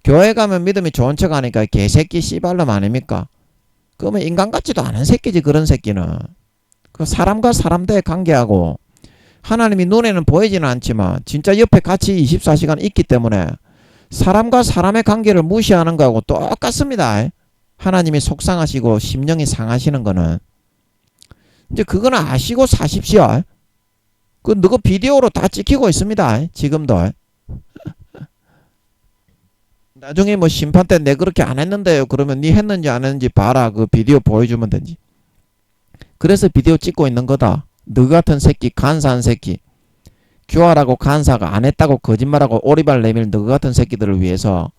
교회 가면 믿음이 좋은 척 하니까 개새끼 씨발놈 아닙니까? 그러면 인간 같지도 않은 새끼지. 그런 새끼는 그 사람과 사람과의 관계하고 하나님이 눈에는 보이지는 않지만 진짜 옆에 같이 24시간 있기 때문에 사람과 사람의 관계를 무시하는 거하고 똑같습니다. 하나님이 속상하시고 심령이 상하시는 거는 이제 그거는 아시고 사십시오. 그 누구 비디오로 다 찍히고 있습니다. 지금도. 나중에 뭐 심판 때 내 그렇게 안 했는데요. 그러면 니 했는지 안 했는지 봐라. 그 비디오 보여주면 되지. 그래서 비디오 찍고 있는 거다. 너 같은 새끼, 간사한 새끼. 교활하고 간사가 안 했다고 거짓말하고 오리발 내밀 너 같은 새끼들을 위해서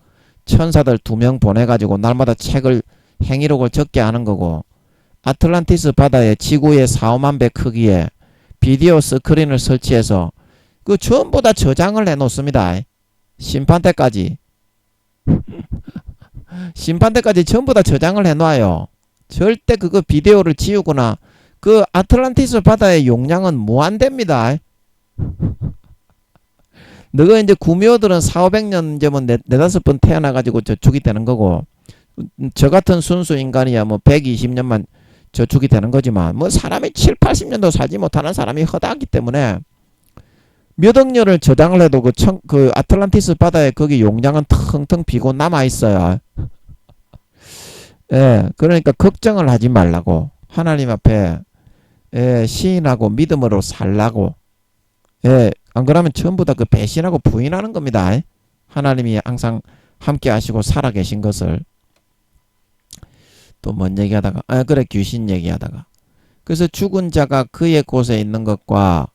천사들 2명 보내가지고 날마다 책을 행위록을 적게 하는 거고, 아틀란티스 바다에 지구의 4, 5만 배 크기에 비디오 스크린을 설치해서 그 전부 다 저장을 해놓습니다. 심판 때까지. 심판 때까지 전부 다 저장을 해놔요. 절대 그거 비디오를 지우거나, 그 아틀란티스 바다의 용량은 무한대입니다. 너가 이제 구미호들은 4, 500년 전면 네다섯 번 태어나가지고 저축이 되는 거고, 저 같은 순수 인간이야 뭐 120년만 저축이 되는 거지만, 뭐 사람이 7, 80년도 살지 못하는 사람이 허다하기 때문에 몇 억 년을 저장을 해도 그 아틀란티스 바다에 거기 용량은 텅텅 비고 남아있어요. 예, 그러니까 걱정을 하지 말라고. 하나님 앞에 시인하고 믿음으로 살라고. 예, 안 그러면 전부 다 그 배신하고 부인하는 겁니다. 하나님이 항상 함께 하시고 살아계신 것을. 또 뭔 얘기하다가, 그래, 귀신 얘기하다가. 그래서 죽은 자가 그의 곳에 있는 것과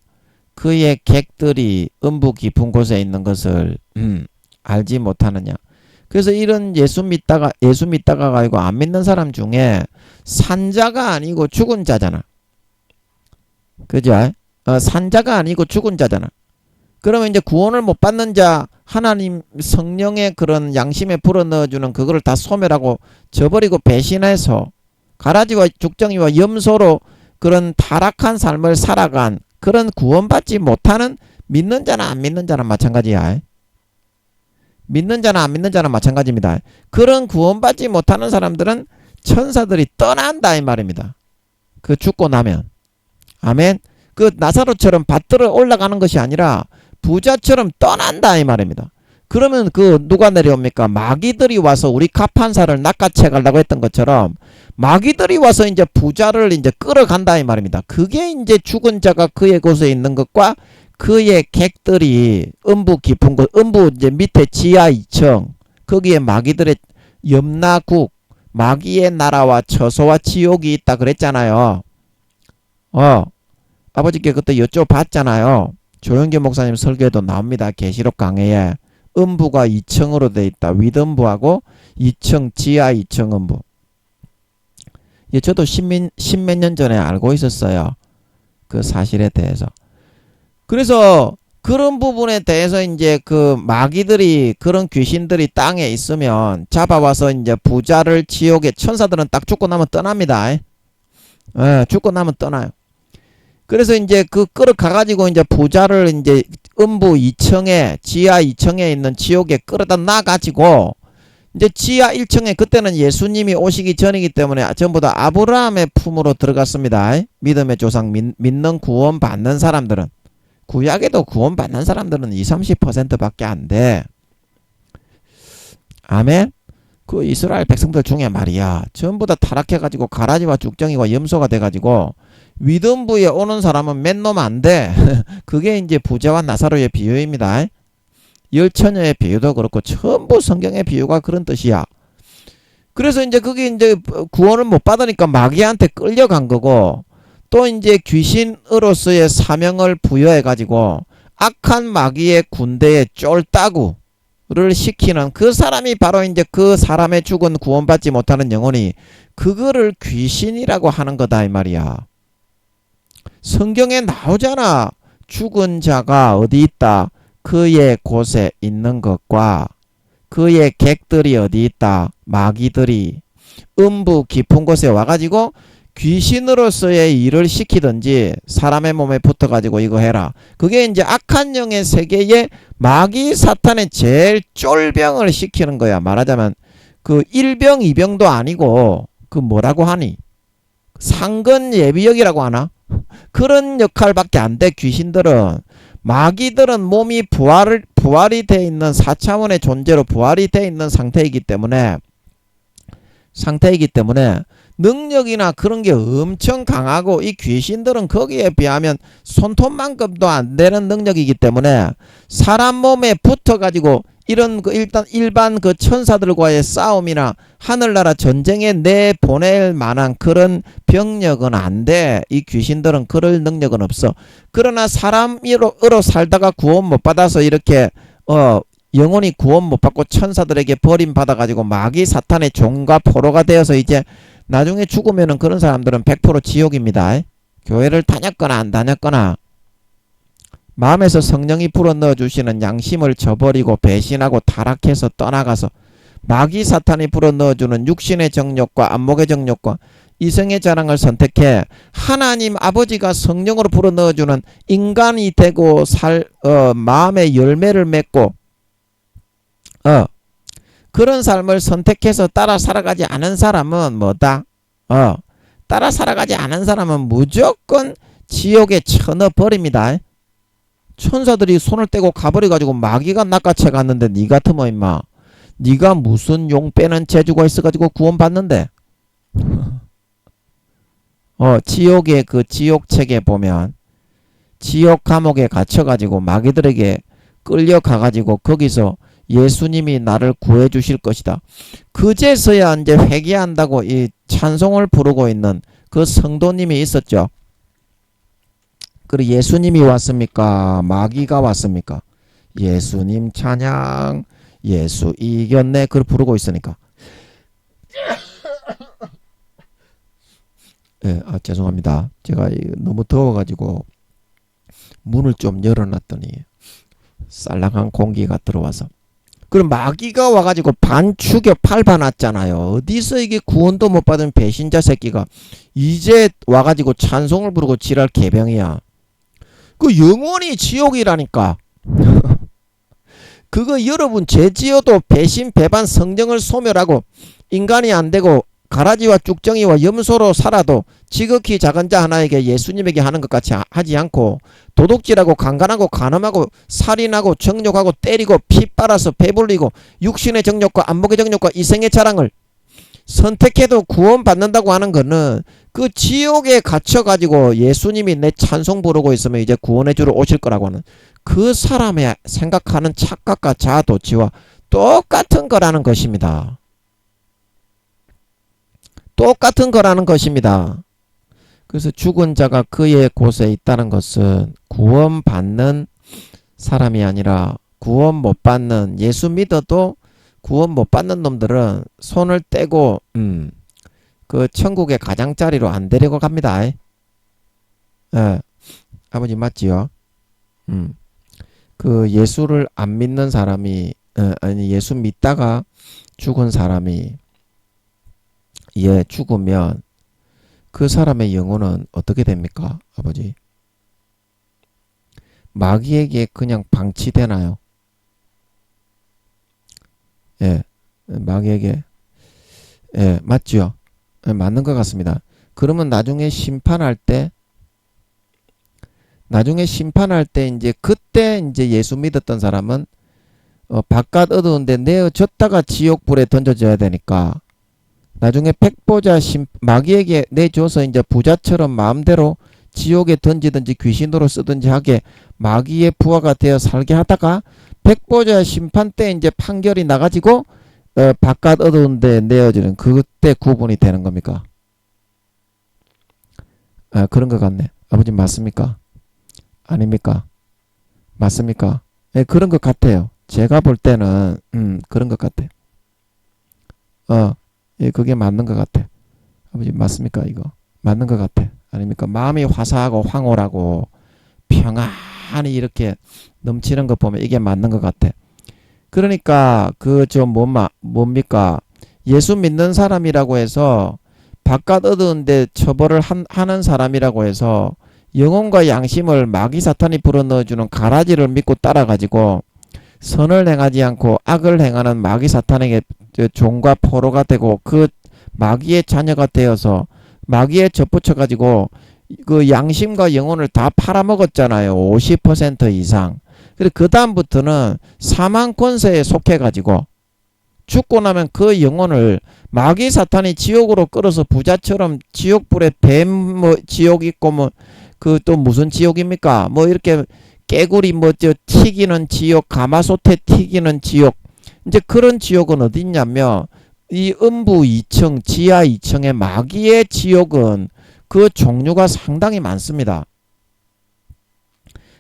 그의 객들이 음부 깊은 곳에 있는 것을 알지 못하느냐. 그래서 이런 예수 믿다가 가지고 안 믿는 사람 중에 산자가 아니고 죽은 자잖아. 그죠? 산자가 아니고 죽은 자잖아. 그러면 이제 구원을 못 받는 자, 하나님 성령의 그런 양심에 불어넣어주는 그거를 다 소멸하고 저버리고 배신해서 가라지와 죽정이와 염소로 그런 타락한 삶을 살아간 그런 구원받지 못하는 믿는 자나 안 믿는 자나 마찬가지야. 믿는 자나 안 믿는 자나 마찬가지입니다. 그런 구원받지 못하는 사람들은 천사들이 떠난다 이 말입니다. 그 죽고 나면. 아멘. 그 나사로처럼 받들어 올라가는 것이 아니라 부자처럼 떠난다 이 말입니다. 그러면 그 누가 내려옵니까? 마귀들이 와서 우리 갑판사를 낚아채 가려고 했던 것처럼 마귀들이 와서 이제 부자를 이제 끌어간다 이 말입니다. 그게 이제 죽은 자가 그의 곳에 있는 것과 그의 객들이 음부 깊은 곳, 음부 이제 밑에 지하 2층, 거기에 마귀들의 염라국, 마귀의 나라와 처소와 지옥이 있다 그랬잖아요. 아버지께 그때 여쭤봤잖아요. 조영기 목사님 설교에도 나옵니다. 계시록 강해에 음부가 2층으로 돼 있다. 윗음부하고 2층 지하 2층 음부. 예, 저도 십몇 년 전에 알고 있었어요. 그 사실에 대해서. 그래서 그런 부분에 대해서 이제 그 마귀들이 그런 귀신들이 땅에 있으면 잡아와서 이제 부자를 지옥에, 천사들은 딱 죽고 나면 떠납니다. 죽고 나면 떠나요. 그래서 이제 그 끌어가가지고 이제 부자를 이제 음부 2층에, 지하 2층에 있는 지옥에 끌어다 놔가지고 이제 지하 1층에, 그때는 예수님이 오시기 전이기 때문에 전부 다 아브라함의 품으로 들어갔습니다. 믿음의 조상, 믿는 구원 받는 사람들은. 구약에도 구원 받는 사람들은 20, 30%밖에 안 돼. 아멘? 그 이스라엘 백성들 중에 말이야, 전부 다 타락해가지고 가라지와 죽정이와 염소가 돼가지고 위덤부에 오는 사람은 맨 놈 안 돼. 그게 이제 부자와 나사로의 비유입니다. 열처녀의 비유도 그렇고 전부 성경의 비유가 그런 뜻이야. 그래서 이제 그게 이제 구원을 못 받으니까 마귀한테 끌려간 거고, 또 이제 귀신으로서의 사명을 부여해가지고 악한 마귀의 군대에 쫄따구를 시키는 그 사람이 바로 이제 그 사람의 죽은 구원받지 못하는 영혼이, 그거를 귀신이라고 하는 거다 이 말이야. 성경에 나오잖아. 죽은 자가 어디 있다? 그의 곳에 있는 것과 그의 객들이 어디 있다? 마귀들이 음부 깊은 곳에 와가지고 귀신으로서의 일을 시키든지 사람의 몸에 붙어가지고 이거 해라. 그게 이제 악한 영의 세계에 마귀 사탄의 제일 쫄병을 시키는 거야. 말하자면 그 1병 2병도 아니고 그 뭐라고 하니? 상근 예비역이라고 하나? 그런 역할밖에 안 돼. 귀신들은. 마귀들은 몸이 부활이 돼 있는 4차원의 존재로 부활이 돼 있는 상태이기 때문에 능력이나 그런 게 엄청 강하고, 이 귀신들은 거기에 비하면 손톱만큼도 안 되는 능력이기 때문에 사람 몸에 붙어가지고 이런 그 일반 그 천사들과의 싸움이나 하늘나라 전쟁에 내보낼 만한 그런 병력은 안 돼. 이 귀신들은 그럴 능력은 없어. 그러나 사람으로 살다가 구원 못 받아서 이렇게 영원히 구원 못 받고 천사들에게 버림받아가지고 마귀 사탄의 종과 포로가 되어서 이제 나중에 죽으면은 그런 사람들은 100% 지옥입니다. 교회를 다녔거나 안 다녔거나 마음에서 성령이 불어넣어 주시는 양심을 저버리고 배신하고 타락해서 떠나가서 마귀 사탄이 불어넣어 주는 육신의 정욕과 안목의 정욕과 이성의 자랑을 선택해 하나님 아버지가 성령으로 불어넣어 주는 인간이 되고 마음의 열매를 맺고 그런 삶을 선택해서 따라 살아가지 않은 사람은 뭐다? 따라 살아가지 않은 사람은 무조건 지옥에 쳐넣어버립니다. 천사들이 손을 떼고 가버려가지고 마귀가 낚아채 갔는데 니 같으면 임마 니가 무슨 용 빼는 재주가 있어가지고 구원받는데. 지옥의 그 지옥책에 보면 지옥 감옥에 갇혀가지고 마귀들에게 끌려가가지고 거기서 예수님이 나를 구해 주실 것이다. 그제서야 이제 회개한다고 이 찬송을 부르고 있는 그 성도님이 있었죠. 그리고 예수님이 왔습니까? 마귀가 왔습니까? 예수님 찬양, 예수 이겼네. 그걸 부르고 있으니까. 예, 죄송합니다. 제가 너무 더워가지고 문을 좀 열어놨더니 쌀랑한 공기가 들어와서. 그럼 마귀가 와가지고 반죽여 팔아놨잖아요. 어디서 이게 구원도 못 받은 배신자 새끼가 이제 와가지고 찬송을 부르고 지랄 개병이야. 그 영원히 지옥이라니까. 그거 여러분 죄 지어도 배신 배반 성령을 소멸하고 인간이 안 되고 가라지와 쭉정이와 염소로 살아도 지극히 작은 자 하나에게 예수님에게 하는 것 같이 하지 않고 도둑질하고 강간하고 간음하고 살인하고 정욕하고 때리고 피 빨아서 배불리고 육신의 정욕과 안목의 정욕과 이생의 자랑을 선택해도 구원받는다고 하는 거는 그 지옥에 갇혀가지고 예수님이 내 찬송 부르고 있으면 이제 구원해주러 오실 거라고 하는 그 사람의 생각하는 착각과 자아도취와 똑같은 거라는 것입니다. 똑같은 거라는 것입니다. 그래서 죽은 자가 그의 곳에 있다는 것은 구원받는 사람이 아니라 구원 못 받는, 예수 믿어도 구원 못 받는 놈들은 손을 떼고 그 천국의 가장자리로 안 데리고 갑니다. 예, 아버지 맞지요? 그 예수를 안 믿는 사람이 아니 예수 믿다가 죽은 사람이 죽으면 그 사람의 영혼은 어떻게 됩니까? 아버지 마귀에게 그냥 방치되나요? 예, 마귀에게 맞죠? 맞는 것 같습니다. 그러면 나중에 심판할 때 이제 그때 이제 예수 믿었던 사람은 바깥 어두운데 내어졌다가 지옥불에 던져져야 되니까 나중에 백보자 마귀에게 내줘서 이제 부자처럼 마음대로 지옥에 던지든지 귀신으로 쓰든지 하게 마귀의 부하가 되어 살게 하다가 백보자 심판 때 이제 판결이 나가지고 바깥 어두운데 내어지는 그때 구분이 되는 겁니까? 그런 것 같네. 아버지 맞습니까? 아닙니까? 맞습니까? 그런 것 같아요. 제가 볼 때는 그런 것 같아. 그게 맞는 것 같아. 아버지 맞습니까? 이거 맞는 것 같아. 아닙니까? 마음이 화사하고 황홀하고 평안히 이렇게 넘치는 것 보면 이게 맞는 것 같아. 그러니까 뭡니까? 예수 믿는 사람이라고 해서 바깥 어두운데 처벌을 하는 사람이라고 해서 영혼과 양심을 마귀 사탄이 불어넣어주는 가라지를 믿고 따라가지고 선을 행하지 않고 악을 행하는 마귀 사탄에게 종과 포로가 되고 그 마귀의 자녀가 되어서 마귀에 접붙여가지고 그 양심과 영혼을 다 팔아먹었잖아요. 50% 이상. 그리고 그 다음부터는 사망 권세에 속해가지고 죽고 나면 그 영혼을 마귀 사탄이 지옥으로 끌어서 부자처럼 지옥불에 지옥 있고 그 또 무슨 지옥입니까? 이렇게 깨구리 뭐저 튀기는 지옥, 가마솥에 튀기는 지옥. 이제 그런 지옥은 어디 있냐면 이 음부 2층, 지하 2층의 마귀의 지옥은 그 종류가 상당히 많습니다.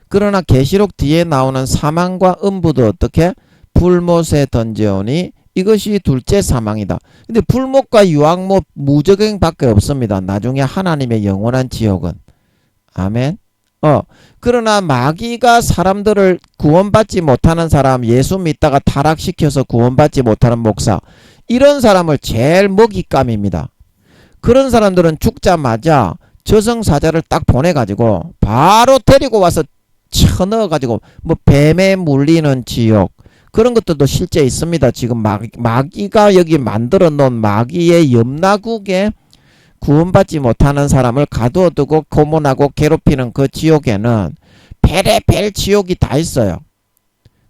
그러나 계시록 뒤에 나오는 사망과 음부도 어떻게? 불못에 던져오니 이것이 둘째 사망이다. 근데 불못과 유황못, 무저갱밖에 없습니다. 나중에 하나님의 영원한 지옥은. 아멘. 그러나 마귀가 사람들을 구원받지 못하는 사람, 예수 믿다가 타락시켜서 구원받지 못하는 목사, 이런 사람을 제일 먹잇감입니다. 그런 사람들은 죽자마자 저승사자를 딱 보내가지고 바로 데리고 와서 쳐넣어가지고 뭐 뱀에 물리는 지옥, 그런 것들도 실제 있습니다. 지금 마귀가 여기 만들어 놓은 마귀의 염라국에 구원받지 못하는 사람을 가두어두고 고문하고 괴롭히는 그 지옥에는 별의별 지옥이 다 있어요.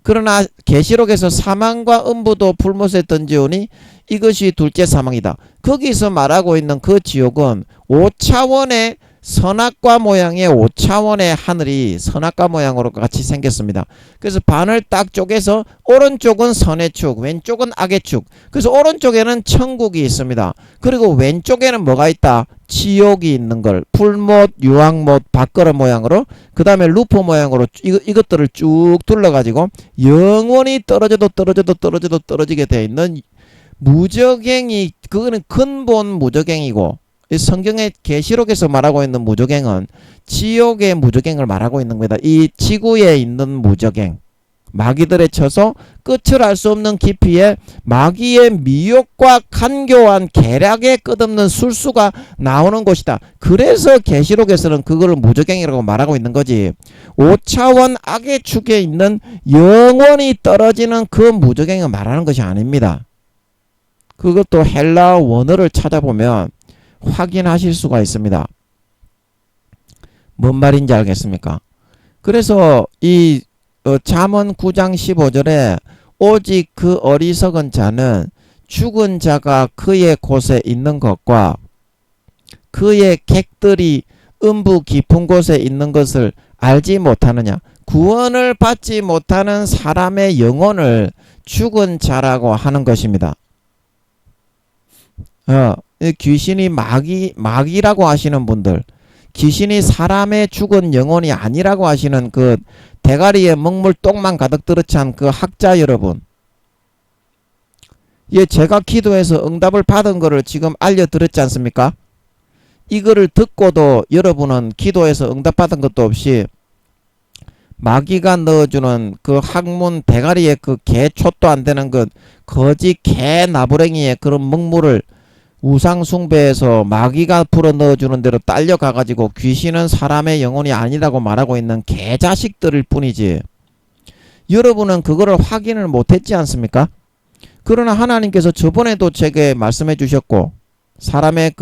그러나 계시록에서 사망과 음부도 불못에 던지오니 이것이 둘째 사망이다. 거기서 말하고 있는 그 지옥은 5차원의 선악과 모양의 5차원의 하늘이 선악과 모양으로 같이 생겼습니다. 그래서 반을 딱 쪼개서 오른쪽은 선의 축, 왼쪽은 악의 축. 그래서 오른쪽에는 천국이 있습니다. 그리고 왼쪽에는 뭐가 있다? 지옥이 있는 걸, 풀못, 유황못, 밥그릇 모양으로, 그 다음에 루프 모양으로 이것들을 쭉 둘러가지고 영원히 떨어지게 되어 있는 무저갱이, 그거는 근본 무저갱이고, 성경의 계시록에서 말하고 있는 무저갱은 지옥의 무저갱을 말하고 있는 겁니다. 이 지구에 있는 무저갱, 마귀들의 쳐서 끝을 알 수 없는 깊이에 마귀의 미혹과 간교한 계략에 끝없는 술수가 나오는 곳이다. 그래서 계시록에서는 그거를 무저갱이라고 말하고 있는 거지. 5차원 악의 축에 있는 영원히 떨어지는 그 무저갱을 말하는 것이 아닙니다. 그것도 헬라어 원어를 찾아보면 확인하실 수가 있습니다. 뭔 말인지 알겠습니까? 그래서 이 잠언 9장 15절에 오직 그 어리석은 자는 죽은 자가 그의 곳에 있는 것과 그의 객들이 음부 깊은 곳에 있는 것을 알지 못하느냐. 구원을 받지 못하는 사람의 영혼을 죽은 자라고 하는 것입니다. 귀신이 마귀라고 하시는 분들, 귀신이 사람의 죽은 영혼이 아니라고 하시는 그 대가리에 먹물 똥만 가득 들어찬 그 학자 여러분, 제가 기도해서 응답을 받은 거를 지금 알려드렸지 않습니까? 이거를 듣고도 여러분은 기도해서 응답받은 것도 없이 마귀가 넣어주는 그 학문 대가리에 그 개촛도 안 되는 그 거지 개 나부랭이의 그런 먹물을 우상숭배에서 마귀가 불어 넣어주는 대로 딸려가가지고 귀신은 사람의 영혼이 아니라고 말하고 있는 개자식들일 뿐이지, 여러분은 그거를 확인을 못했지 않습니까? 그러나 하나님께서 저번에도 제게 말씀해 주셨고, 사람의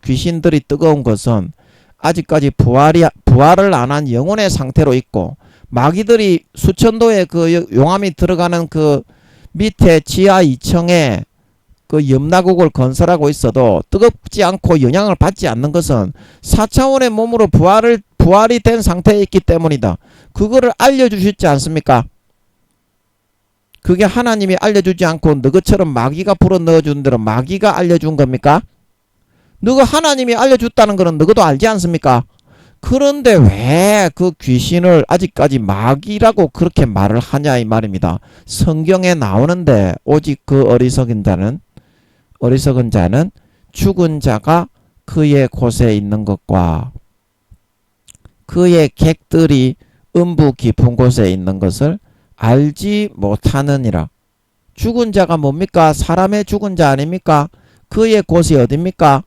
귀신들이 뜨거운 것은 아직까지 부활을 안 한 영혼의 상태로 있고, 마귀들이 수천도의 그 용암이 들어가는 그 밑에 지하 2층에 그 염라국을 건설하고 있어도 뜨겁지 않고 영향을 받지 않는 것은 4차원의 몸으로 부활이 된 상태에 있기 때문이다. 그거를 알려주셨지 않습니까? 그게 하나님이 알려주지 않고 너희처럼 마귀가 불어 넣어준 대로 마귀가 알려준 겁니까? 너가 하나님이 알려줬다는 거는 너희도 알지 않습니까? 그런데 왜 그 귀신을 아직까지 마귀라고 그렇게 말을 하냐 이 말입니다. 성경에 나오는데 오직 그 어리석은 자는 죽은 자가 그의 곳에 있는 것과 그의 객들이 음부 깊은 곳에 있는 것을 알지 못하느니라. 죽은 자가 뭡니까? 사람의 죽은 자 아닙니까? 그의 곳이 어딥니까?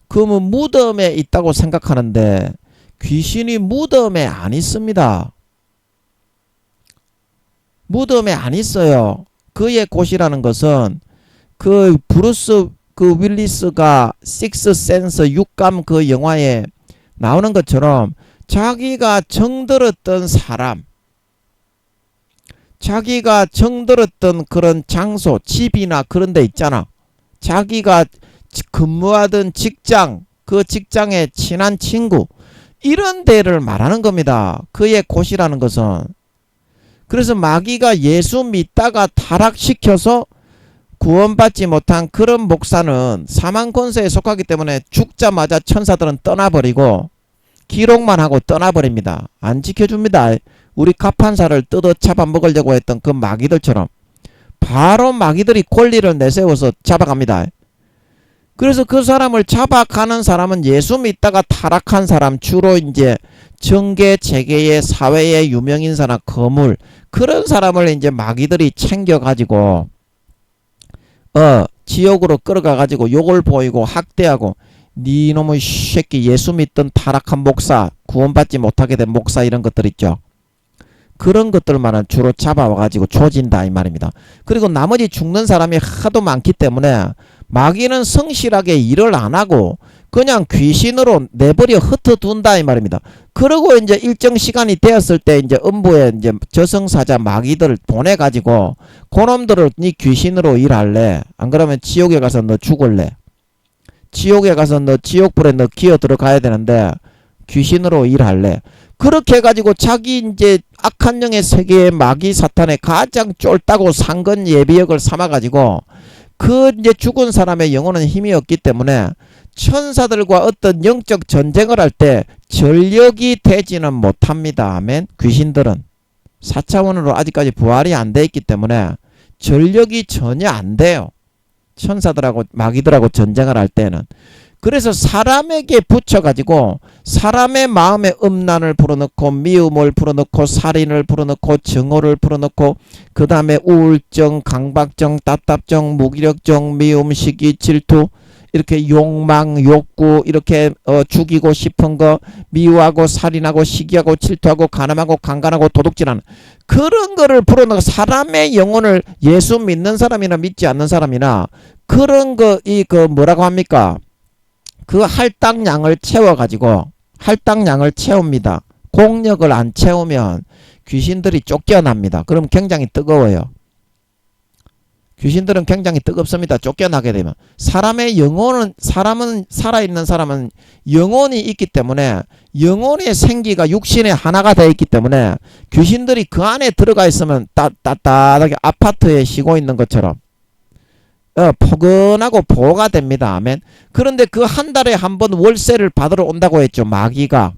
그러면 무덤에 있다고 생각하는데 귀신이 무덤에 안 있습니다. 무덤에 안 있어요. 그의 곳이라는 것은 그 브루스 윌리스가 식스 센스 육감 그 영화에 나오는 것처럼 자기가 정들었던 사람, 자기가 정들었던 그런 장소, 집이나 그런 데 있잖아. 자기가 근무하던 직장, 그 직장의 친한 친구, 이런 데를 말하는 겁니다. 그의 곳이라는 것은. 그래서 마귀가 예수 믿다가 타락시켜서 구원받지 못한 그런 목사는 사망 권세에 속하기 때문에 죽자마자 천사들은 떠나버리고 기록만 하고 떠나버립니다. 안 지켜줍니다. 우리 갑판사를 뜯어 잡아먹으려고 했던 그 마귀들처럼 바로 마귀들이 권리를 내세워서 잡아갑니다. 그래서 그 사람을 잡아가는 사람은 예수 믿다가 타락한 사람, 주로 이제 정계, 재계의 사회의 유명인사나 거물, 그런 사람을 이제 마귀들이 챙겨가지고 지옥으로 끌어가가지고 욕을 보이고 학대하고, 네 놈의 새끼, 예수 믿던 타락한 목사, 구원받지 못하게 된 목사, 이런 것들 있죠. 그런 것들만은 주로 잡아와가지고 조진다 이 말입니다. 그리고 나머지 죽는 사람이 하도 많기 때문에 마귀는 성실하게 일을 안 하고 그냥 귀신으로 내버려 흩어둔다 이 말입니다. 그리고 이제 일정 시간이 되었을 때 이제 음부에 이제 저승사자 마귀들을 보내가지고 그놈들을 네 귀신으로 일할래? 안 그러면 지옥에 가서 너 죽을래? 지옥에 가서 너 지옥불에 너 기어 들어가야 되는데 귀신으로 일할래? 그렇게 해가지고 자기 이제 악한 영의 세계의 마귀 사탄의 가장 쫄다고 상근 예비역을 삼아가지고 그 이제 죽은 사람의 영혼은 힘이 없기 때문에 천사들과 어떤 영적 전쟁을 할 때 전력이 되지는 못합니다. 아멘. 귀신들은 4차원으로 아직까지 부활이 안 돼 있기 때문에 전력이 전혀 안 돼요. 천사들하고 마귀들하고 전쟁을 할 때는. 그래서 사람에게 붙여가지고 사람의 마음에 음란을 불어넣고 미움을 불어넣고 살인을 불어넣고 증오를 불어넣고 그 다음에 우울증, 강박증, 답답증, 무기력증, 미움, 시기, 질투, 이렇게 욕망, 욕구, 이렇게 죽이고 싶은 거, 미워하고 살인하고 시기하고 질투하고 가늠하고 강간하고 도둑질하는 그런 거를 불어넣어 사람의 영혼을, 예수 믿는 사람이나 믿지 않는 사람이나 그런 거, 그 뭐라고 합니까? 그 할당량을 채워가지고 할당량을 채웁니다. 공력을 안 채우면 귀신들이 쫓겨납니다. 그럼 굉장히 뜨거워요. 귀신들은 굉장히 뜨겁습니다. 쫓겨나게 되면. 사람의 영혼은, 사람은, 살아있는 사람은 영혼이 있기 때문에 영혼의 생기가 육신의 하나가 되어 있기 때문에 귀신들이 그 안에 들어가 있으면 따뜻하게 아파트에 쉬고 있는 것처럼 포근하고 보호가 됩니다. 아멘. 그런데 그 한 달에 한 번 월세를 받으러 온다고 했죠. 마귀가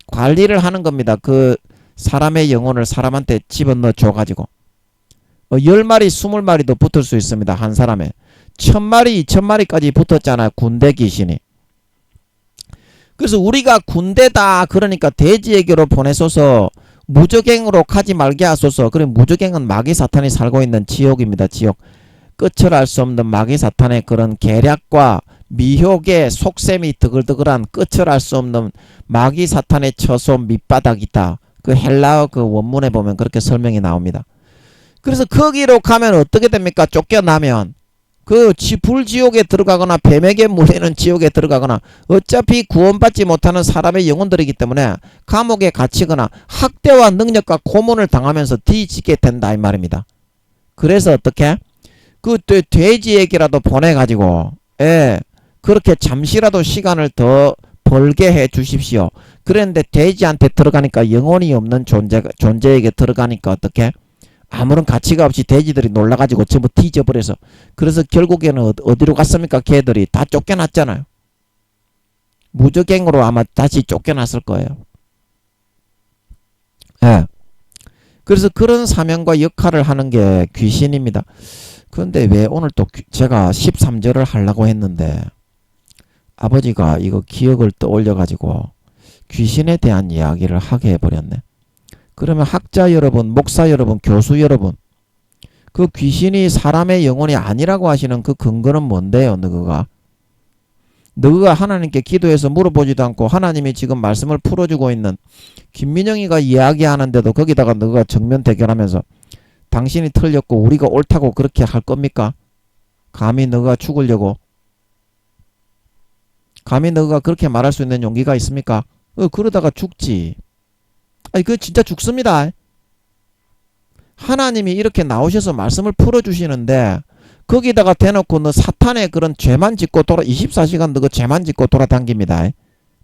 관리를 하는 겁니다. 그 사람의 영혼을 사람한테 집어넣어 줘가지고 10마리 20마리도 붙을 수 있습니다. 한 사람에 1000마리 2000마리까지 붙었잖아요. 군대 귀신이. 그래서 우리가 군대다 그러니까 돼지에게로 보내소서, 무적행으로 가지 말게 하소서. 그래, 무적행은 마귀 사탄이 살고 있는 지옥입니다. 지옥. 끝을 알 수 없는 마귀 사탄의 그런 계략과 미혹의 속셈이 드글드글한, 끝을 알 수 없는 마귀 사탄의 처소 밑바닥이다. 그 헬라어 그 원문에 보면 그렇게 설명이 나옵니다. 그래서 거기로 가면 어떻게 됩니까? 쫓겨나면 그 불지옥에 들어가거나 뱀에게 물리는 지옥에 들어가거나 어차피 구원받지 못하는 사람의 영혼들이기 때문에 감옥에 갇히거나 학대와 능력과 고문을 당하면서 뒤지게 된다 이 말입니다. 그래서 어떻게? 그 돼지에게라도 보내가지고 그렇게 잠시라도 시간을 더 벌게 해 주십시오. 그런데 돼지한테 들어가니까, 영혼이 없는 존재에게 들어가니까 어떻게? 아무런 가치가 없이 돼지들이 놀라가지고 전부 뒤져버려서, 그래서 결국에는 어디로 갔습니까? 걔들이 다 쫓겨났잖아요. 무적행으로 아마 다시 쫓겨났을 거예요. 그래서 그런 사명과 역할을 하는 게 귀신입니다. 그런데 왜 오늘 또 제가 13절을 하려고 했는데 아버지가 이거 기억을 떠올려 가지고 귀신에 대한 이야기를 하게 해버렸네. 그러면 학자 여러분, 목사 여러분, 교수 여러분, 그 귀신이 사람의 영혼이 아니라고 하시는 그 근거는 뭔데요? 너가 하나님께 기도해서 물어보지도 않고 하나님이 지금 말씀을 풀어주고 있는 김민영이가 이야기하는데도 거기다가 너가 정면 대결하면서 당신이 틀렸고 우리가 옳다고 그렇게 할 겁니까? 감히 너가 죽으려고? 감히 너가 그렇게 말할 수 있는 용기가 있습니까? 그러다가 죽지. 아니, 그거 진짜 죽습니다. 하나님이 이렇게 나오셔서 말씀을 풀어주시는데 거기다가 대놓고 너 사탄의 그런 죄만 짓고 24시간 너 그 죄만 짓고 돌아다닙니다.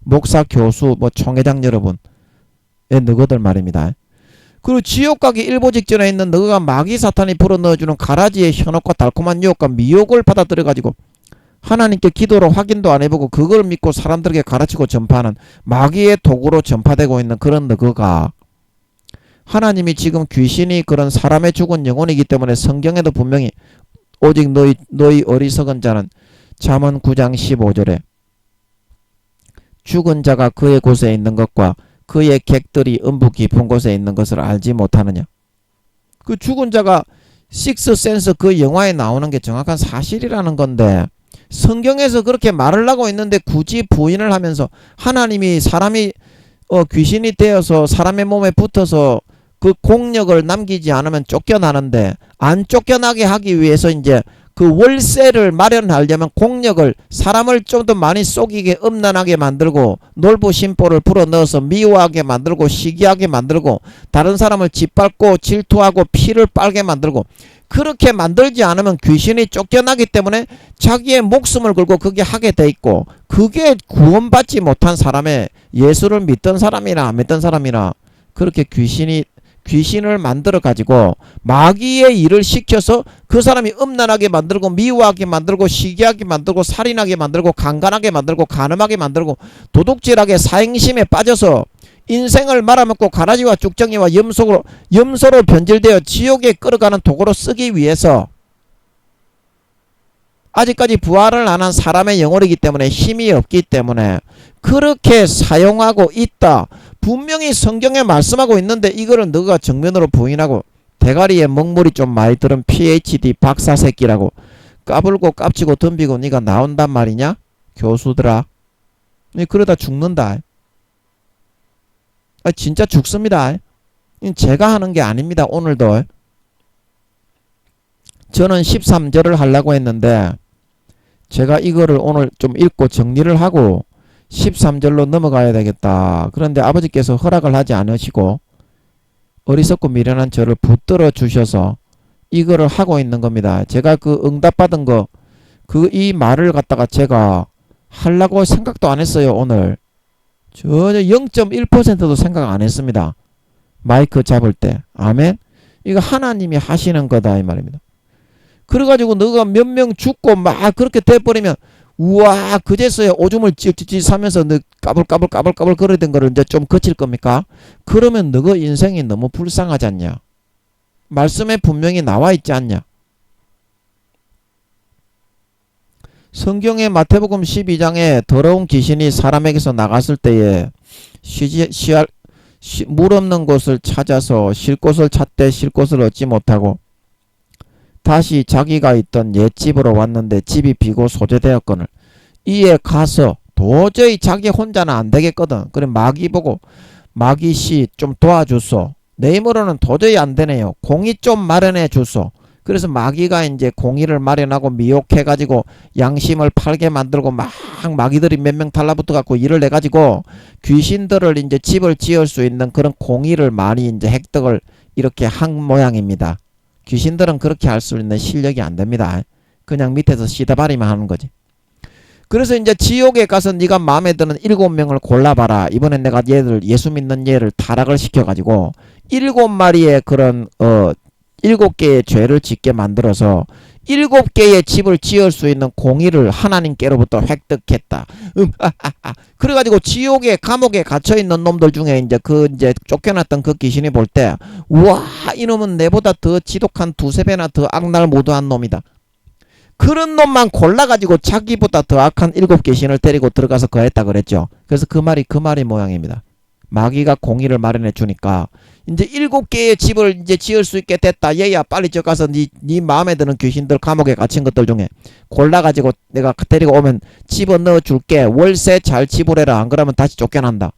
목사, 교수, 뭐 총회장 여러분의 너희들 말입니다. 그리고 지옥 가기 일보 직전에 있는 너희가 마귀 사탄이 불어넣어주는 가라지의 현혹과 달콤한 유혹과 미혹을 받아들여가지고 하나님께 기도로 확인도 안 해보고 그걸 믿고 사람들에게 가르치고 전파하는 마귀의 도구로 전파되고 있는 그런 너희가 하나님이 지금 귀신이 그런 사람의 죽은 영혼이기 때문에 성경에도 분명히 오직 너희 어리석은 자는 잠언 9장 15절에 죽은 자가 그의 곳에 있는 것과 그의 객들이 음부 깊은 곳에 있는 것을 알지 못하느냐. 그 죽은 자가 식스센스 그 영화에 나오는 게 정확한 사실이라는 건데 성경에서 그렇게 말을 하고 있는데 굳이 부인을 하면서 하나님이 사람이 귀신이 되어서 사람의 몸에 붙어서 그 공력을 남기지 않으면 쫓겨나는데 안 쫓겨나게 하기 위해서 이제 그 월세를 마련하려면 공력을 사람을 좀 더 많이 속이게 음란하게 만들고 놀부심보를 불어넣어서 미워하게 만들고 시기하게 만들고 다른 사람을 짓밟고 질투하고 피를 빨게 만들고 그렇게 만들지 않으면 귀신이 쫓겨나기 때문에 자기의 목숨을 걸고 그게 하게 돼 있고 그게 구원받지 못한 사람의 예수를 믿던 사람이나 안 믿던 사람이나 그렇게 귀신을 만들어 가지고 마귀의 일을 시켜서 그 사람이 음란하게 만들고 미워하게 만들고 시기하게 만들고 살인하게 만들고 강간하게 만들고 간음하게 만들고 도둑질하게 사행심에 빠져서 인생을 말아먹고 가라지와 쭉정이와 염소로 변질되어 지옥에 끌어가는 도구로 쓰기 위해서 아직까지 부활을 안 한 사람의 영혼이기 때문에 힘이 없기 때문에 그렇게 사용하고 있다. 분명히 성경에 말씀하고 있는데 이거를 너가 정면으로 부인하고 대가리에 먹물이 좀 많이 들은 PhD 박사 새끼라고 까불고 깝치고 덤비고 네가 나온단 말이냐? 교수들아. 그러다 죽는다. 진짜 죽습니다. 제가 하는 게 아닙니다. 오늘도 저는 13절을 하려고 했는데 제가 이거를 오늘 좀 읽고 정리를 하고 13절로 넘어가야 되겠다. 그런데 아버지께서 허락을 하지 않으시고 어리석고 미련한 저를 붙들어 주셔서 이거를 하고 있는 겁니다. 제가 그 응답받은 거 이 말을 갖다가 제가 하려고 생각도 안 했어요. 오늘 전혀 0.1%도 생각 안 했습니다. 마이크 잡을 때. 아멘. 이거 하나님이 하시는 거다 이 말입니다. 그래가지고 너가 몇 명 죽고 막 그렇게 돼버리면 우와 그제서야 오줌을 찌찌찌 사면서 너 까불까불 거리던 거를 이제 좀 거칠 겁니까? 그러면 너가 인생이 너무 불쌍하지 않냐? 말씀에 분명히 나와 있지 않냐? 성경의 마태복음 12장에 더러운 귀신이 사람에게서 나갔을 때에 물 없는 곳을 찾아서 쉴 곳을 찾되 쉴 곳을 얻지 못하고 다시 자기가 있던 옛집으로 왔는데 집이 비고 소재되었거늘 이에 가서 도저히 자기 혼자는 안 되겠거든. 그래 마귀 보고 마귀씨 좀 도와주소. 내 힘으로는 도저히 안 되네요. 공의 좀 마련해 주소. 그래서 마귀가 이제 공의를 마련하고 미혹해가지고 양심을 팔게 만들고 막 마귀들이 몇 명 달라붙어갖고 일을 해가지고 귀신들을 이제 집을 지을 수 있는 그런 공의를 많이 이제 획득을 이렇게 한 모양입니다. 귀신들은 그렇게 할 수 있는 실력이 안 됩니다. 그냥 밑에서 시다바리만 하는 거지. 그래서 이제 지옥에 가서 네가 마음에 드는 7명을 골라봐라. 이번엔 내가 얘들 예수 믿는 얘를 타락을 시켜가지고 7마리의 그런 7개의 죄를 짓게 만들어서 7개의 집을 지을 수 있는 공의를 하나님께로부터 획득했다. 그래가지고 지옥에 감옥에 갇혀있는 놈들 중에 이제 쫓겨났던 그 귀신이 볼 때, 우와, 이놈은 내보다 더 지독한 2~3배나 더 악랄무도한 놈이다. 그런 놈만 골라가지고 자기보다 더 악한 7귀신을 데리고 들어가서 거했다 그랬죠. 그래서 그 말이 모양입니다. 마귀가 공의를 마련해 주니까 이제 7개의 집을 이제 지을 수 있게 됐다. 얘야 빨리 저 가서 네 마음에 드는 귀신들 감옥에 갇힌 것들 중에 골라가지고 내가 데리고 오면 집어넣어 줄게. 월세 잘 지불해라. 안 그러면 다시 쫓겨난다.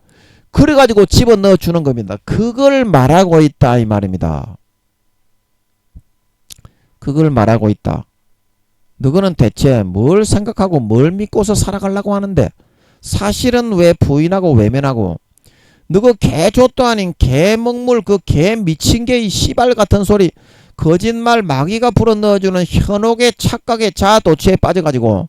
그래가지고 집어넣어 주는 겁니다. 그걸 말하고 있다 이 말입니다. 그걸 말하고 있다. 너희는 대체 뭘 생각하고 뭘 믿고서 살아가려고 하는데 사실은 왜 부인하고 외면하고 너그 개조도 아닌 개먹물 그 개 미친 개 이 씨발 같은 소리 거짓말 마귀가 불어넣어주는 현혹의 착각의 자아도취에 빠져가지고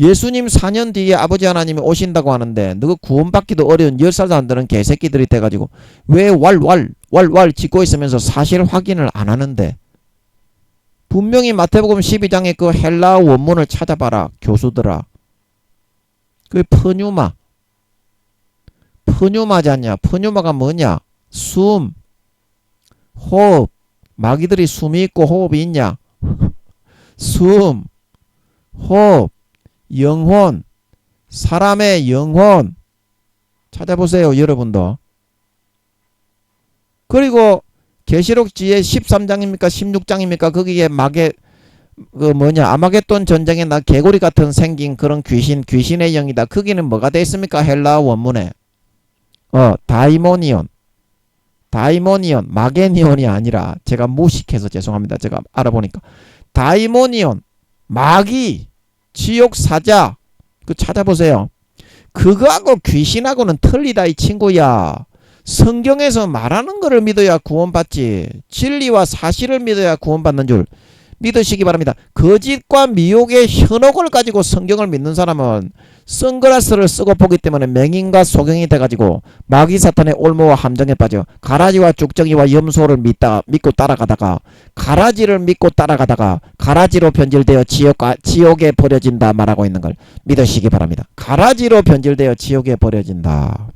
예수님 4년 뒤에 아버지 하나님이 오신다고 하는데 너가 구원받기도 어려운 10살도 안 되는 개새끼들이 돼가지고 왜 왈왈 짓고 있으면서 사실 확인을 안 하는데, 분명히 마태복음 12장에 그 헬라어 원문을 찾아봐라 교수들아. 그 푸뉴마지 않냐? 푸뉴마가 뭐냐? 숨, 호흡. 마귀들이 숨이 있고 호흡이 있냐? 숨, 호흡, 영혼, 사람의 영혼 찾아보세요 여러분도. 그리고 계시록 지혜 13장입니까 16장입니까 거기에 아마겟돈 전쟁에 나 개구리 같은 생긴 그런 귀신의 영이다. 거기는 뭐가 돼 있습니까? 헬라어 원문에 다이모니온, 마게니온이 아니라, 제가 무식해서 죄송합니다. 제가 알아보니까 다이모니온, 마귀, 지옥 사자, 그 찾아보세요. 그거하고 귀신하고는 틀리다 이 친구야. 성경에서 말하는 거를 믿어야 구원받지, 진리와 사실을 믿어야 구원받는 줄 믿으시기 바랍니다. 거짓과 미혹의 현혹을 가지고 성경을 믿는 사람은 선글라스를 쓰고 보기 때문에 맹인과 소경이 돼가지고 마귀 사탄의 올무와 함정에 빠져 가라지와 쭉정이와 염소를 믿고 따라가다가 가라지를 믿고 따라가다가 가라지로 변질되어 지옥에 버려진다 말하고 있는 걸 믿으시기 바랍니다. 가라지로 변질되어 지옥에 버려진다.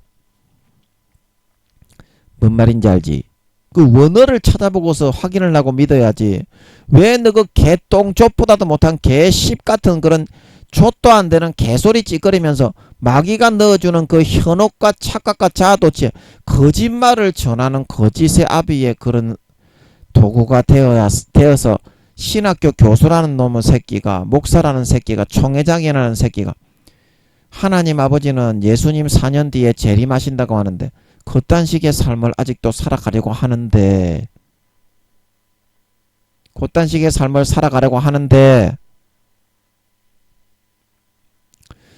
뭔 말인지 알지? 그 원어를 찾아보고서 확인을 하고 믿어야지. 왜 너 그 개똥족보다도 못한 개씹 같은 그런 족도 안 되는 개소리 찌꺼리면서 마귀가 넣어주는 그 현혹과 착각과 자아도취 거짓말을 전하는 거짓의 아비의 그런 도구가 되어서 신학교 교수라는 놈의 새끼가, 목사라는 새끼가, 총회장이라는 새끼가, 하나님 아버지는 예수님 4년 뒤에 재림하신다고 하는데 그딴 식의 삶을 아직도 살아가려고 하는데, 그딴 식의 삶을 살아가려고 하는데,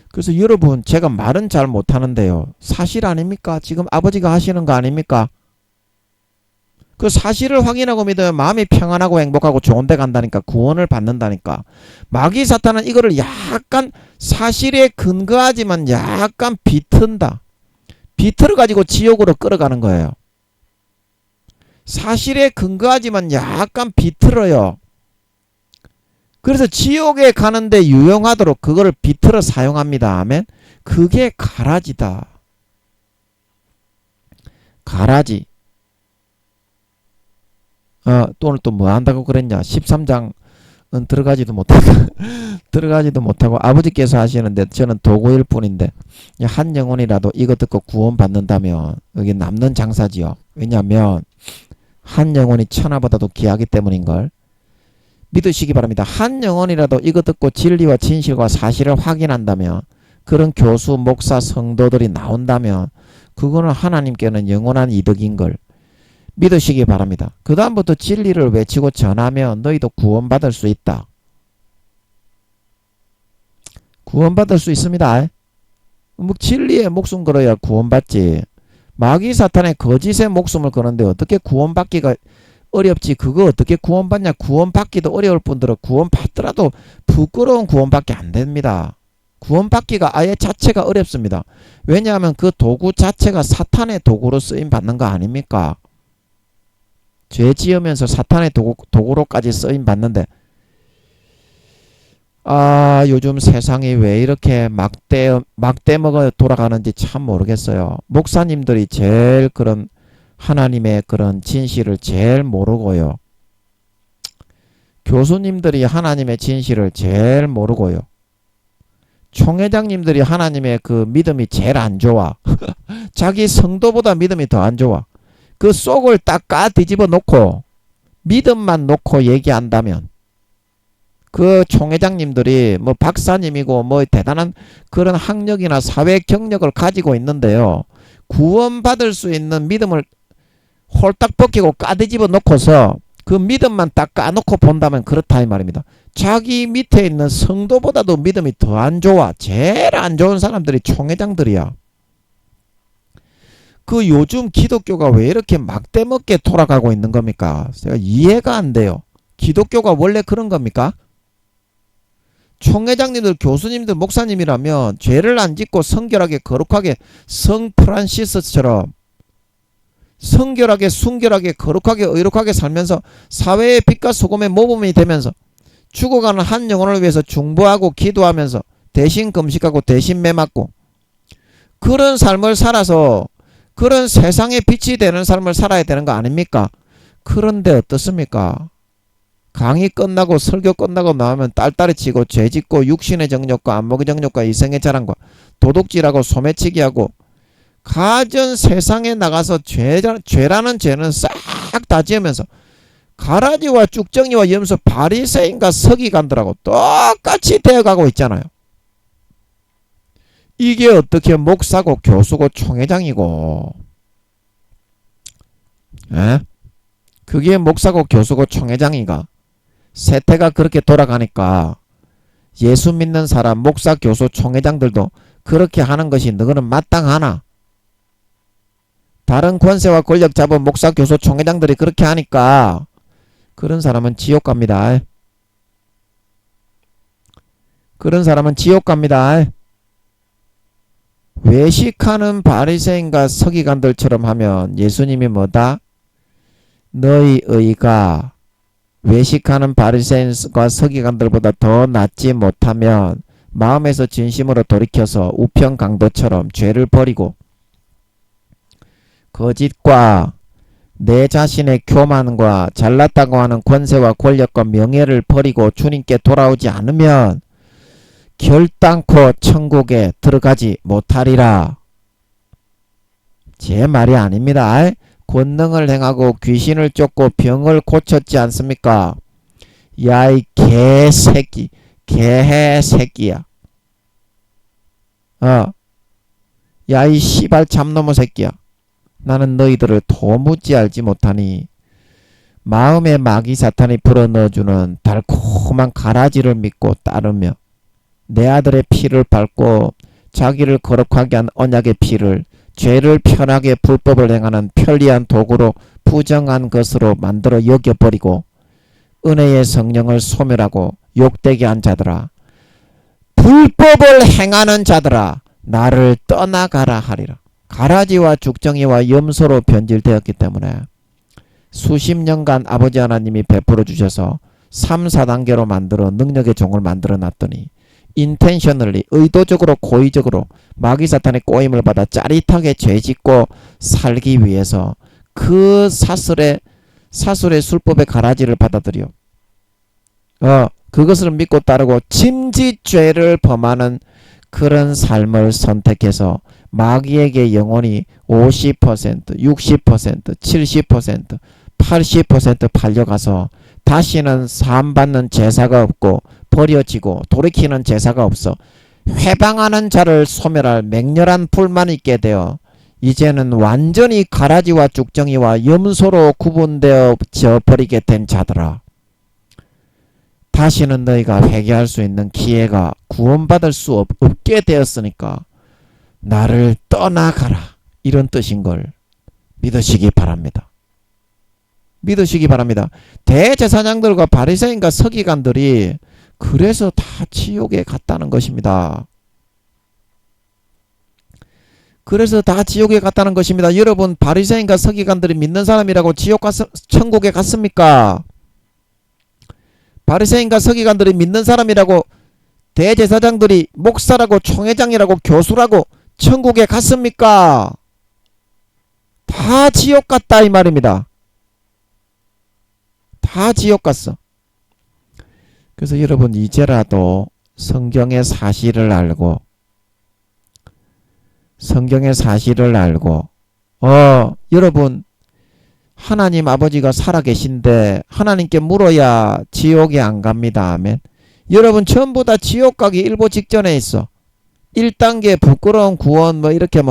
그래서 여러분 제가 말은 잘 못하는데요, 사실 아닙니까? 지금 아버지가 하시는 거 아닙니까? 그 사실을 확인하고 믿으면 마음이 평안하고 행복하고 좋은 데 간다니까. 구원을 받는다니까. 마귀 사탄은 이거를 약간 사실에 근거하지만 약간 비튼다. 비틀어 가지고 지옥으로 끌어가는 거예요. 사실에 근거하지만 약간 비틀어요. 그래서 지옥에 가는데 유용하도록 그거를 비틀어 사용합니다. 아멘. 그게 가라지다. 가라지. 또 오늘 또 뭐 한다고 그랬냐? 13장은 들어가지도 못하고 아버지께서 하시는데 저는 도구일 뿐인데, 한 영혼이라도 이거 듣고 구원받는다면 여기 남는 장사지요. 왜냐하면 한 영혼이 천하보다도 귀하기 때문인걸 믿으시기 바랍니다. 한 영혼이라도 이거 듣고 진리와 진실과 사실을 확인한다면, 그런 교수, 목사, 성도들이 나온다면 그거는 하나님께는 영원한 이득인걸 믿으시기 바랍니다. 그 다음부터 진리를 외치고 전하면 너희도 구원받을 수 있다. 구원받을 수 있습니다. 뭐 진리에 목숨 걸어야 구원받지. 마귀 사탄의 거짓에 목숨을 거는데 어떻게 구원받기가 어렵지. 그거 어떻게 구원받냐. 구원받기도 어려울 뿐더러 구원받더라도 부끄러운 구원밖에 안 됩니다. 구원받기가 아예 자체가 어렵습니다. 왜냐하면 그 도구 자체가 사탄의 도구로 쓰임받는 거 아닙니까? 죄 지으면서 사탄의 도구로까지 쓰임받는데, 요즘 세상이 왜 이렇게 막대먹어 돌아가는지 참 모르겠어요. 목사님들이 제일 그런 하나님의 그런 진실을 제일 모르고요. 교수님들이 하나님의 진실을 제일 모르고요. 총회장님들이 하나님의 그 믿음이 제일 안 좋아. 자기 성도보다 믿음이 더 안 좋아. 그 속을 딱 뒤집어 놓고 믿음만 놓고 얘기한다면, 그 총회장님들이 뭐 박사님이고 뭐 대단한 그런 학력이나 사회 경력을 가지고 있는데요, 구원받을 수 있는 믿음을 홀딱 벗기고 뒤집어 놓고서 그 믿음만 딱 까놓고 본다면 그렇다 이 말입니다. 자기 밑에 있는 성도보다도 믿음이 더 안 좋아. 제일 안 좋은 사람들이 총회장들이야. 그 요즘 기독교가 왜 이렇게 막대먹게 돌아가고 있는 겁니까? 제가 이해가 안 돼요. 기독교가 원래 그런 겁니까? 총회장님들, 교수님들, 목사님이라면 죄를 안 짓고 성결하게 거룩하게 성 프란시스처럼 성결하게 순결하게 거룩하게 의롭하게 살면서 사회의 빛과 소금의 모범이 되면서 죽어가는 한 영혼을 위해서 중보하고 기도하면서 대신 금식하고 대신 매 맞고 그런 삶을 살아서 그런 세상의 빛이 되는 삶을 살아야 되는 거 아닙니까? 그런데 어떻습니까? 강의 끝나고 설교 끝나고 나오면 딸딸이 치고 죄짓고 육신의 정욕과 안목의 정욕과 이성의 자랑과 도둑질하고 소매치기하고 가전 세상에 나가서 죄라는 죄는 싹 다 지으면서 가라지와 쭉정이와 염소 바리새인과 서기관들하고 똑같이 되어가고 있잖아요. 이게 어떻게 목사고 교수고 총회장이고 에? 그게 목사고 교수고 총회장이가 세태가 그렇게 돌아가니까 예수 믿는 사람 목사 교수 총회장들도 그렇게 하는 것이 너희는 마땅하나? 다른 권세와 권력 잡은 목사 교수 총회장들이 그렇게 하니까 그런 사람은 지옥 갑니다. 그런 사람은 지옥 갑니다. 외식하는 바리새인과 서기관들처럼 하면 예수님이 뭐다? 너희 의가 외식하는 바리새인과 서기관들보다 더 낫지 못하면 마음에서 진심으로 돌이켜서 우편 강도처럼 죄를 버리고 거짓과 내 자신의 교만과 잘났다고 하는 권세와 권력과 명예를 버리고 주님께 돌아오지 않으면 결단코 천국에 들어가지 못하리라. 제 말이 아닙니다. 권능을 행하고 귀신을 쫓고 병을 고쳤지 않습니까? 야 이 개새끼 개새끼야. 야 이 씨발 잡놈의 새끼야. 나는 너희들을 도무지 알지 못하니 마음에 마귀 사탄이 불어넣어주는 달콤한 가라지를 믿고 따르며 내 아들의 피를 밟고 자기를 거룩하게 한 언약의 피를 죄를 편하게 불법을 행하는 편리한 도구로 부정한 것으로 만들어 여겨버리고 은혜의 성령을 소멸하고 욕되게 한 자들아 불법을 행하는 자들아 나를 떠나가라 하리라. 가라지와 죽정이와 염소로 변질되었기 때문에 수십 년간 아버지 하나님이 베풀어 주셔서 3, 4단계로 만들어 능력의 종을 만들어 놨더니 intentionally 의도적으로 고의적으로 마귀 사탄의 꼬임을 받아 짜릿하게 죄짓고 살기 위해서 그 사슬의 술법의 가라지를 받아들여 그것을 믿고 따르고 짐짓죄를 범하는 그런 삶을 선택해서 마귀에게 영혼이 50%, 60%, 70%, 80% 팔려가서 다시는 사함받는 제사가 없고 버려지고 돌이키는 제사가 없어 회방하는 자를 소멸할 맹렬한 불만이 있게 되어 이제는 완전히 가라지와 죽정이와 염소로 구분되어 버리게 된 자들아 다시는 너희가 회개할 수 있는 기회가 구원받을 수 없게 되었으니까 나를 떠나가라 이런 뜻인 걸 믿으시기 바랍니다. 믿으시기 바랍니다. 대제사장들과 바리새인과 서기관들이 그래서 다 지옥에 갔다는 것입니다. 그래서 다 지옥에 갔다는 것입니다. 여러분 바리새인과 서기관들이 믿는 사람이라고 천국에 갔습니까? 바리새인과 서기관들이 믿는 사람이라고 대제사장들이 목사라고 총회장이라고 교수라고 천국에 갔습니까? 다 지옥 갔다 이 말입니다. 다 지옥 갔어. 그래서 여러분 이제라도 성경의 사실을 알고 여러분 하나님 아버지가 살아계신데 하나님께 물어야 지옥에 안 갑니다. 아멘. 여러분 전부 다 지옥 가기 일보 직전에 있어. 1단계 부끄러운 구원 이렇게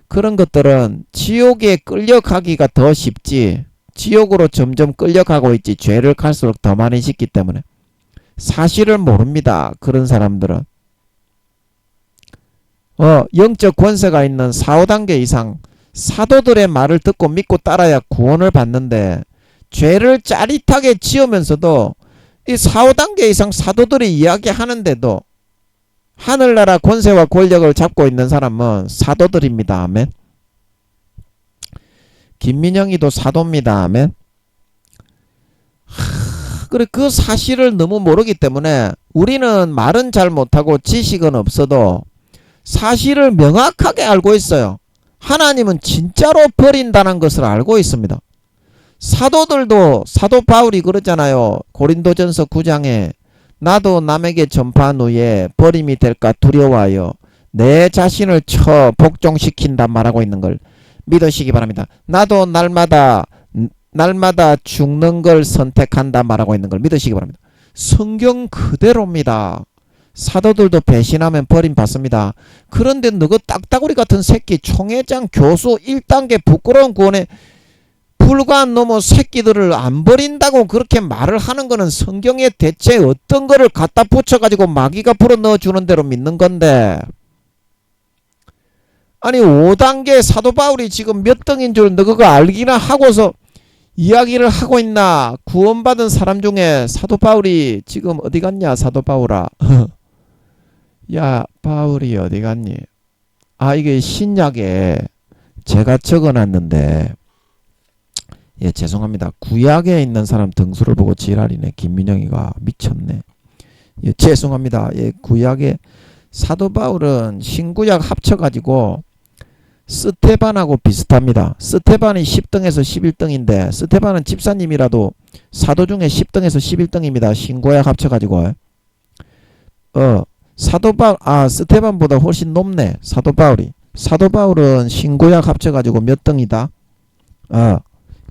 그런 것들은 지옥에 끌려가기가 더 쉽지 지옥으로 점점 끌려가고 있지 죄를 갈수록 더 많이 짓기 때문에 사실을 모릅니다. 그런 사람들은 영적 권세가 있는 4, 5단계 이상 사도들의 말을 듣고 믿고 따라야 구원을 받는데 죄를 짜릿하게 지으면서도 이 4, 5단계 이상 사도들이 이야기하는데도 하늘나라 권세와 권력을 잡고 있는 사람은 사도들입니다. 아멘. 김민영이도 사도입니다. 아멘. 그래, 그 사실을 너무 모르기 때문에 우리는 말은 잘 못하고 지식은 없어도 사실을 명확하게 알고 있어요. 하나님은 진짜로 버린다는 것을 알고 있습니다. 사도들도 사도 바울이 그러잖아요. 고린도전서 9장에 나도 남에게 전파한 후에 버림이 될까 두려워하여 내 자신을 쳐 복종시킨다 말하고 있는 걸 믿으시기 바랍니다. 나도 날마다 죽는 걸 선택한다 말하고 있는 걸 믿으시기 바랍니다. 성경 그대로입니다. 사도들도 배신하면 버림받습니다. 그런데 너그 딱따구리 같은 새끼 총회장 교수 1단계 부끄러운 구원에 불과한 놈의 새끼들을 안 버린다고 그렇게 말을 하는 거는 성경에 대체 어떤 거를 갖다 붙여가지고 마귀가 불어 넣어주는 대로 믿는 건데, 아니 5단계 사도 바울이 지금 몇 등인 줄 너 그거 알기나 하고서 이야기를 하고 있나? 구원받은 사람 중에 사도 바울이 지금 어디 갔냐? 사도 바울아. 야, 바울이 어디 갔니? 아, 이게 신약에 제가 적어놨는데, 예, 죄송합니다. 구약에 있는 사람 등수를 보고 지랄이네. 김민영이가 미쳤네. 예, 죄송합니다. 예, 구약에 사도 바울은 신구약 합쳐가지고 스테반하고 비슷합니다. 스테반이 10등에서 11등인데 스테반은 집사님이라도 사도 중에 10등에서 11등입니다. 신구약 합쳐가지고. 사도 바울, 스테반보다 훨씬 높네. 사도 바울이. 사도 바울은 신구약 합쳐가지고 몇 등이다?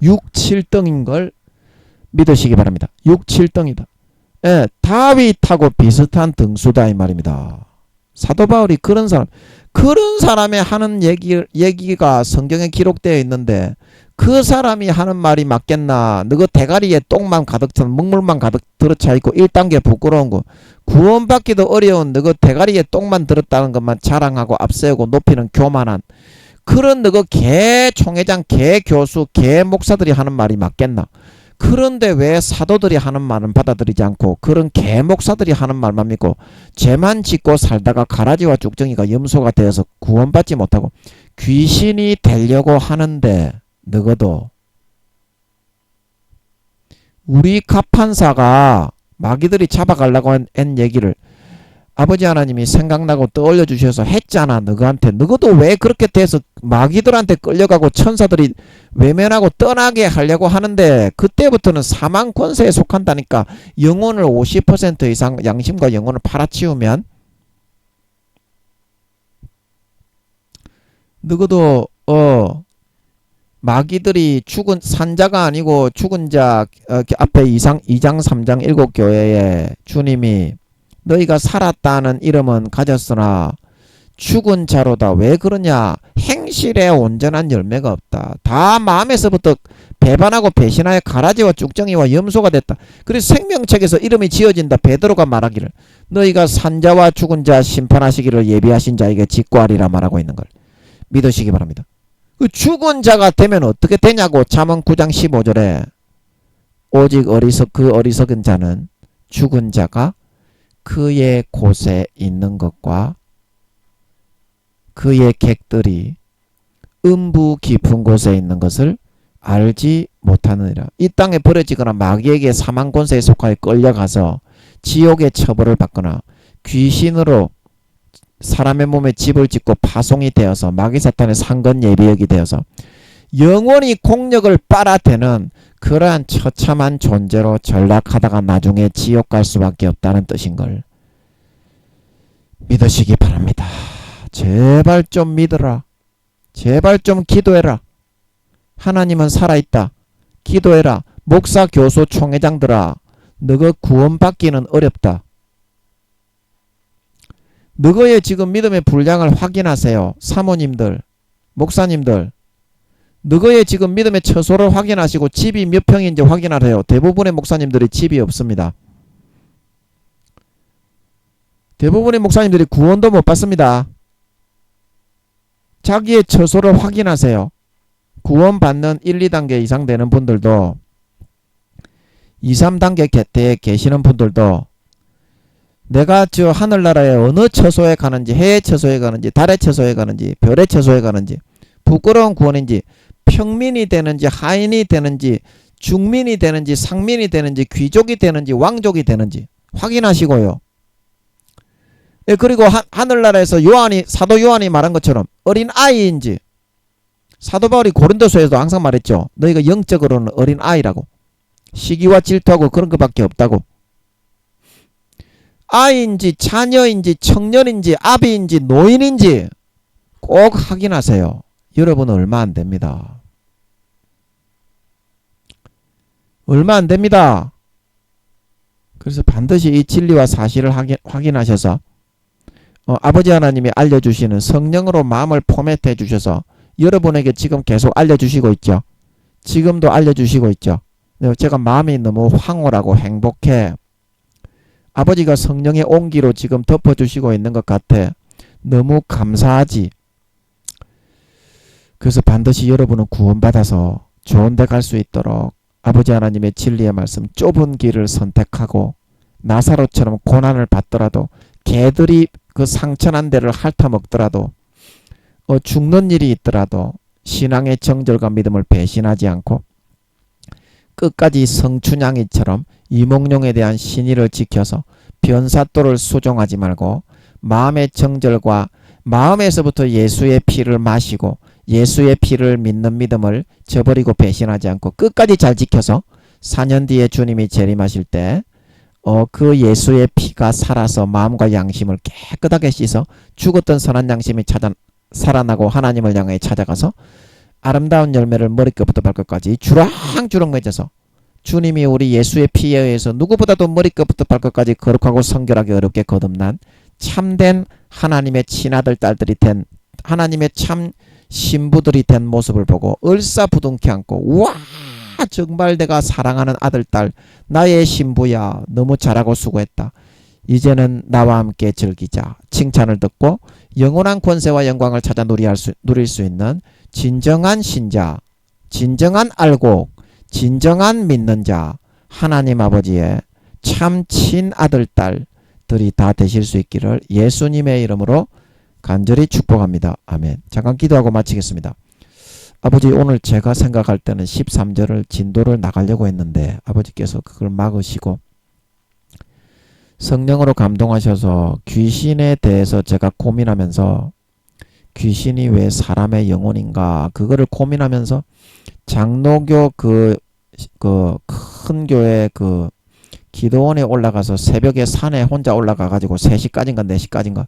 6, 7등인 걸 믿으시기 바랍니다. 6, 7등이다. 예, 다윗하고 비슷한 등수다 이 말입니다. 사도 바울이 그런 사람의 하는 얘기가 성경에 기록되어 있는데 그 사람이 하는 말이 맞겠나? 너그 대가리에 똥만 가득 찬 먹물만 가득 들어차 있고 1단계 부끄러운 거 구원받기도 어려운 너그 대가리에 똥만 들었다는 것만 자랑하고 앞세우고 높이는 교만한 그런 너그 개 총회장, 개 교수, 개 목사들이 하는 말이 맞겠나? 그런데 왜 사도들이 하는 말은 받아들이지 않고 그런 개 목사들이 하는 말만 믿고 죄만 짓고 살다가 가라지와 쭉정이가 염소가 되어서 구원받지 못하고 귀신이 되려고 하는데 너거도 우리 갑판사가 마귀들이 잡아가려고 한 얘기를 아버지 하나님이 생각나고 떠올려 주셔서 했잖아. 너한테. 너도 왜 그렇게 돼서 마귀들한테 끌려가고 천사들이 외면하고 떠나게 하려고 하는데 그때부터는 사망 권세에 속한다니까. 영혼을 50% 이상 양심과 영혼을 팔아치우면 너도 마귀들이 죽은 산자가 아니고 죽은 자 앞에 2장 3장 7교회에 주님이 너희가 살았다는 이름은 가졌으나 죽은 자로다. 왜 그러냐? 행실에 온전한 열매가 없다. 다 마음에서부터 배반하고 배신하여 가라지와 쭉정이와 염소가 됐다. 그래서 생명책에서 이름이 지어진다. 베드로가 말하기를 너희가 산자와 죽은 자 심판하시기를 예비하신 자에게 직구하리라 말하고 있는 걸 믿으시기 바랍니다. 그 죽은 자가 되면 어떻게 되냐고. 잠언 9장 15절에 오직 그 어리석은 자는 죽은 자가 그의 곳에 있는 것과 그의 객들이 음부 깊은 곳에 있는 것을 알지 못하느니라. 이 땅에 버려지거나 마귀에게 사망 권세에 속하여 끌려가서 지옥의 처벌을 받거나 귀신으로 사람의 몸에 집을 짓고 파송이 되어서 마귀 사탄의 상건 예비역이 되어서 영원히 공력을 빨아대는 그러한 처참한 존재로 전락하다가 나중에 지옥 갈 수밖에 없다는 뜻인 걸 믿으시기 바랍니다. 제발 좀 믿어라. 제발 좀 기도해라. 하나님은 살아있다. 기도해라. 목사, 교수, 총회장들아, 너가 구원받기는 어렵다. 너의 지금 믿음의 분량을 확인하세요. 사모님들, 목사님들, 너의 지금 믿음의 처소를 확인하시고 집이 몇 평인지 확인하세요. 대부분의 목사님들이 집이 없습니다. 대부분의 목사님들이 구원도 못 받습니다. 자기의 처소를 확인하세요. 구원받는 1, 2단계 이상 되는 분들도 2, 3단계 곁에 계시는 분들도 내가 저 하늘나라의 어느 처소에 가는지, 해의 처소에 가는지, 달의 처소에 가는지, 별의 처소에 가는지, 부끄러운 구원인지, 평민이 되는지, 하인이 되는지, 중민이 되는지, 상민이 되는지, 귀족이 되는지, 왕족이 되는지 확인하시고요. 예, 그리고 하늘나라에서 사도 요한이 말한 것처럼 어린 아이인지, 사도 바울이 고린도서에도 항상 말했죠. 너희가 영적으로는 어린 아이라고. 시기와 질투하고 그런 것밖에 없다고. 아이인지 자녀인지 청년인지 아비인지 노인인지 꼭 확인하세요. 여러분은 얼마 안 됩니다. 얼마 안 됩니다. 그래서 반드시 이 진리와 사실을 확인하셔서 아버지 하나님이 알려주시는 성령으로 마음을 포맷해 주셔서 여러분에게 지금 계속 알려주시고 있죠. 지금도 알려주시고 있죠. 제가 마음이 너무 황홀하고 행복해. 아버지가 성령의 온기로 지금 덮어주시고 있는 것 같아. 너무 감사하지. 그래서 반드시 여러분은 구원받아서 좋은 데 갈 수 있도록 아버지 하나님의 진리의 말씀 좁은 길을 선택하고 나사로처럼 고난을 받더라도 개들이 그 상처난 데를 핥아먹더라도 죽는 일이 있더라도 신앙의 정절과 믿음을 배신하지 않고 끝까지 성춘향이처럼 이몽룡에 대한 신의를 지켜서 변사또를 수종하지 말고 마음의 정절과 마음에서부터 예수의 피를 마시고 예수의 피를 믿는 믿음을 저버리고 배신하지 않고 끝까지 잘 지켜서 4년 뒤에 주님이 재림하실 때 그 예수의 피가 살아서 마음과 양심을 깨끗하게 씻어 죽었던 선한 양심이 살아나고 하나님을 향해 찾아가서 아름다운 열매를 머리끝부터 발끝까지 주렁주렁 맺어서 주님이 우리 예수의 피에 의해서 누구보다도 머리끝부터 발끝까지 거룩하고 성결하게 어렵게 거듭난 참된 하나님의 친아들 딸들이 된 하나님의 참 신부들이 된 모습을 보고 얼싸부둥켜 안고 와 정말 내가 사랑하는 아들 딸 나의 신부야 너무 잘하고 수고했다. 이제는 나와 함께 즐기자. 칭찬을 듣고 영원한 권세와 영광을 찾아 누릴 수 있는 진정한 신자, 진정한 알곡, 진정한 믿는 자, 하나님 아버지의 참 친아들 딸들이 다 되실 수 있기를 예수님의 이름으로 간절히 축복합니다. 아멘. 잠깐 기도하고 마치겠습니다. 아버지, 오늘 제가 생각할 때는 13절을 진도를 나가려고 했는데 아버지께서 그걸 막으시고 성령으로 감동하셔서 귀신에 대해서 제가 고민하면서 귀신이 왜 사람의 영혼인가 그거를 고민하면서 장로교 그 큰 교회 그 기도원에 올라가서 새벽에 산에 혼자 올라가 가지고 3시까지인가 4시까지인가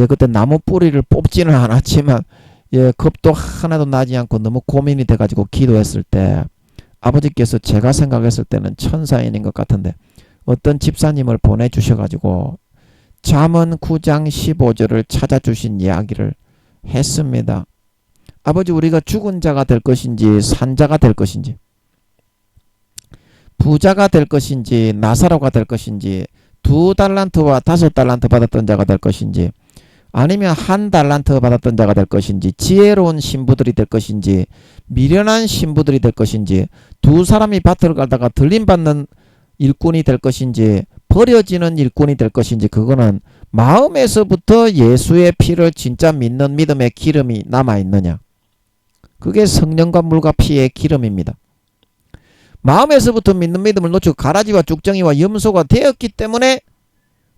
그때 나무 뿌리를 뽑지는 않았지만 겁도 하나도 나지 않고 너무 고민이 돼 가지고 기도했을 때 아버지께서 제가 생각했을 때는 천사인인 것 같은데 어떤 집사님을 보내주셔가지고 잠언 9장 15절을 찾아주신 이야기를 했습니다. 아버지, 우리가 죽은 자가 될 것인지 산자가 될 것인지 부자가 될 것인지 나사로가 될 것인지 2달란트와 5달란트 받았던 자가 될 것인지 아니면 1달란트 받았던 자가 될 것인지 지혜로운 신부들이 될 것인지 미련한 신부들이 될 것인지 두 사람이 밭을 갈다가 들림받는 일꾼이 될 것인지 버려지는 일꾼이 될 것인지 그거는 마음에서부터 예수의 피를 진짜 믿는 믿음의 기름이 남아있느냐 그게 성령과 물과 피의 기름입니다. 마음에서부터 믿는 믿음을 놓치고 가라지와 쭉정이와 염소가 되었기 때문에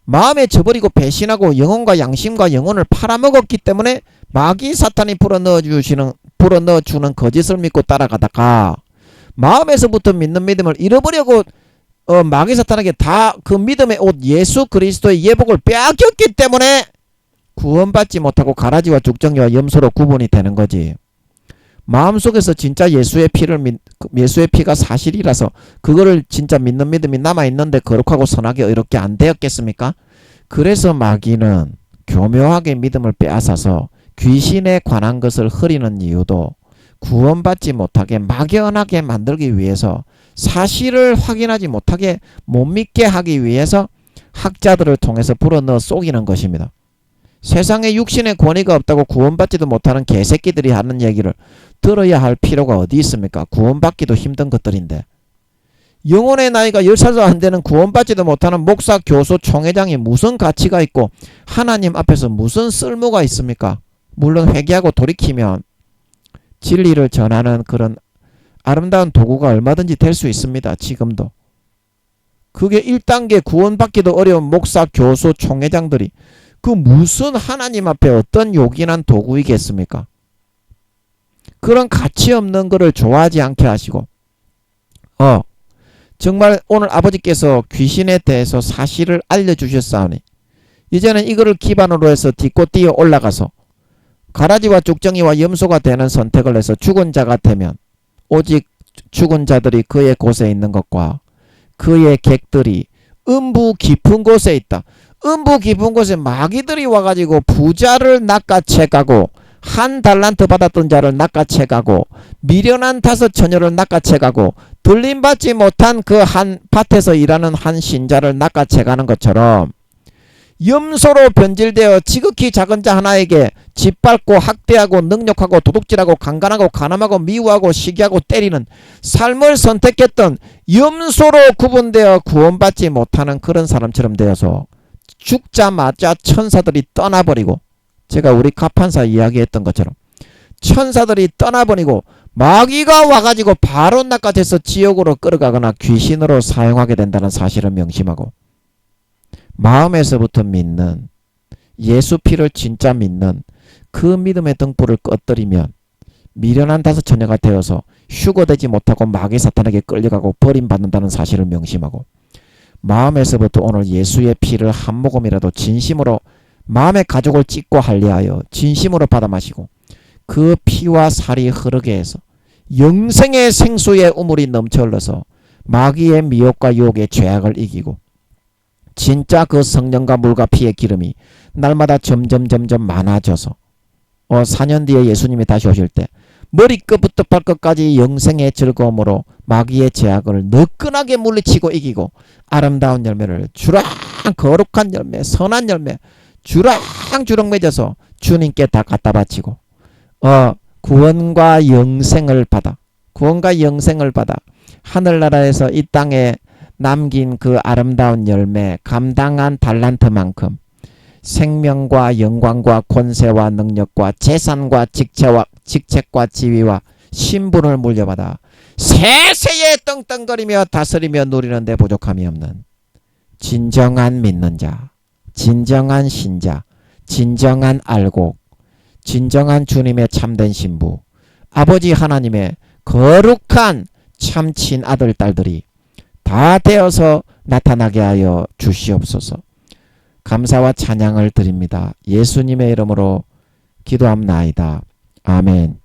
마음에 저버리고 배신하고 영혼과 양심과 영혼을 팔아먹었기 때문에 마귀 사탄이 불어넣어주는 거짓을 믿고 따라가다가 마음에서부터 믿는 믿음을 잃어버리고 마귀 사탄에게 다 그 믿음의 옷 예수 그리스도의 예복을 빼앗겼기 때문에 구원받지 못하고 가라지와 죽정이와 염소로 구분이 되는 거지. 마음속에서 진짜 예수의 피가 사실이라서 그거를 진짜 믿는 믿음이 남아있는데 거룩하고 선하게 의롭게 안 되었겠습니까? 그래서 마귀는 교묘하게 믿음을 빼앗아서 귀신에 관한 것을 흐리는 이유도 구원받지 못하게 막연하게 만들기 위해서 사실을 확인하지 못하게 못 믿게 하기 위해서 학자들을 통해서 불어넣어 속이는 것입니다. 세상에 육신의 권위가 없다고 구원받지도 못하는 개새끼들이 하는 얘기를 들어야 할 필요가 어디 있습니까? 구원받기도 힘든 것들인데 영혼의 나이가 10살도 안 되는 구원받지도 못하는 목사, 교수, 총회장이 무슨 가치가 있고 하나님 앞에서 무슨 쓸모가 있습니까? 물론 회개하고 돌이키면 진리를 전하는 그런 아름다운 도구가 얼마든지 될 수 있습니다. 지금도. 그게 1단계 구원받기도 어려운 목사, 교수, 총회장들이 그 무슨 하나님 앞에 어떤 요긴한 도구이겠습니까? 그런 가치 없는 거를 좋아하지 않게 하시고 정말 오늘 아버지께서 귀신에 대해서 사실을 알려주셨사오니 이제는 이거를 기반으로 해서 딛고 뛰어 올라가서 가라지와 쭉정이와 염소가 되는 선택을 해서 죽은 자가 되면 오직 죽은 자들이 그의 곳에 있는 것과 그의 객들이 음부 깊은 곳에 있다. 음부 깊은 곳에 마귀들이 와가지고 부자를 낚아채가고 한 달란트 받았던 자를 낚아채가고 미련한 5 처녀를 낚아채가고 들림받지 못한 그 한 밭에서 일하는 한 신자를 낚아채가는 것처럼 염소로 변질되어 지극히 작은 자 하나에게 짓밟고 학대하고 능욕하고 도둑질하고 강간하고 간음하고 미워하고 시기하고 때리는 삶을 선택했던 염소로 구분되어 구원받지 못하는 그런 사람처럼 되어서 죽자마자 천사들이 떠나버리고 제가 우리 가판사 이야기했던 것처럼 천사들이 떠나버리고 마귀가 와가지고 바로 낚아채서 지옥으로 끌어가거나 귀신으로 사용하게 된다는 사실을 명심하고 마음에서부터 믿는 예수 피를 진짜 믿는 그 믿음의 등불을 꺼뜨리면 미련한 5 처녀가 되어서 휴거되지 못하고 마귀 사탄에게 끌려가고 버림받는다는 사실을 명심하고 마음에서부터 오늘 예수의 피를 한 모금이라도 진심으로 마음의 가족을 찢고 할례하여 진심으로 받아 마시고 그 피와 살이 흐르게 해서 영생의 생수의 우물이 넘쳐 흘러서 마귀의 미혹과 유혹의 죄악을 이기고 진짜 그 성령과 물과 피의 기름이 날마다 점점 많아져서 4년 뒤에 예수님이 다시 오실 때 머리끝부터 발끝까지 영생의 즐거움으로 마귀의 제약을 너끈하게 물리치고 이기고 아름다운 열매를 주랑 거룩한 열매 선한 열매 주렁주렁 맺어서 주님께 다 갖다 바치고 구원과 영생을 받아 하늘나라에서 이 땅에 남긴 그 아름다운 열매 감당한 달란트만큼 생명과 영광과 권세와 능력과 재산과 직책과 지위와 신분을 물려받아 세세에 떵떵거리며 다스리며 누리는 데 부족함이 없는 진정한 믿는 자, 진정한 신자, 진정한 알곡, 진정한 주님의 참된 신부, 아버지 하나님의 거룩한 참 친아들 딸들이 다 되어서 나타나게 하여 주시옵소서. 감사와 찬양을 드립니다. 예수님의 이름으로 기도합나이다. 아멘.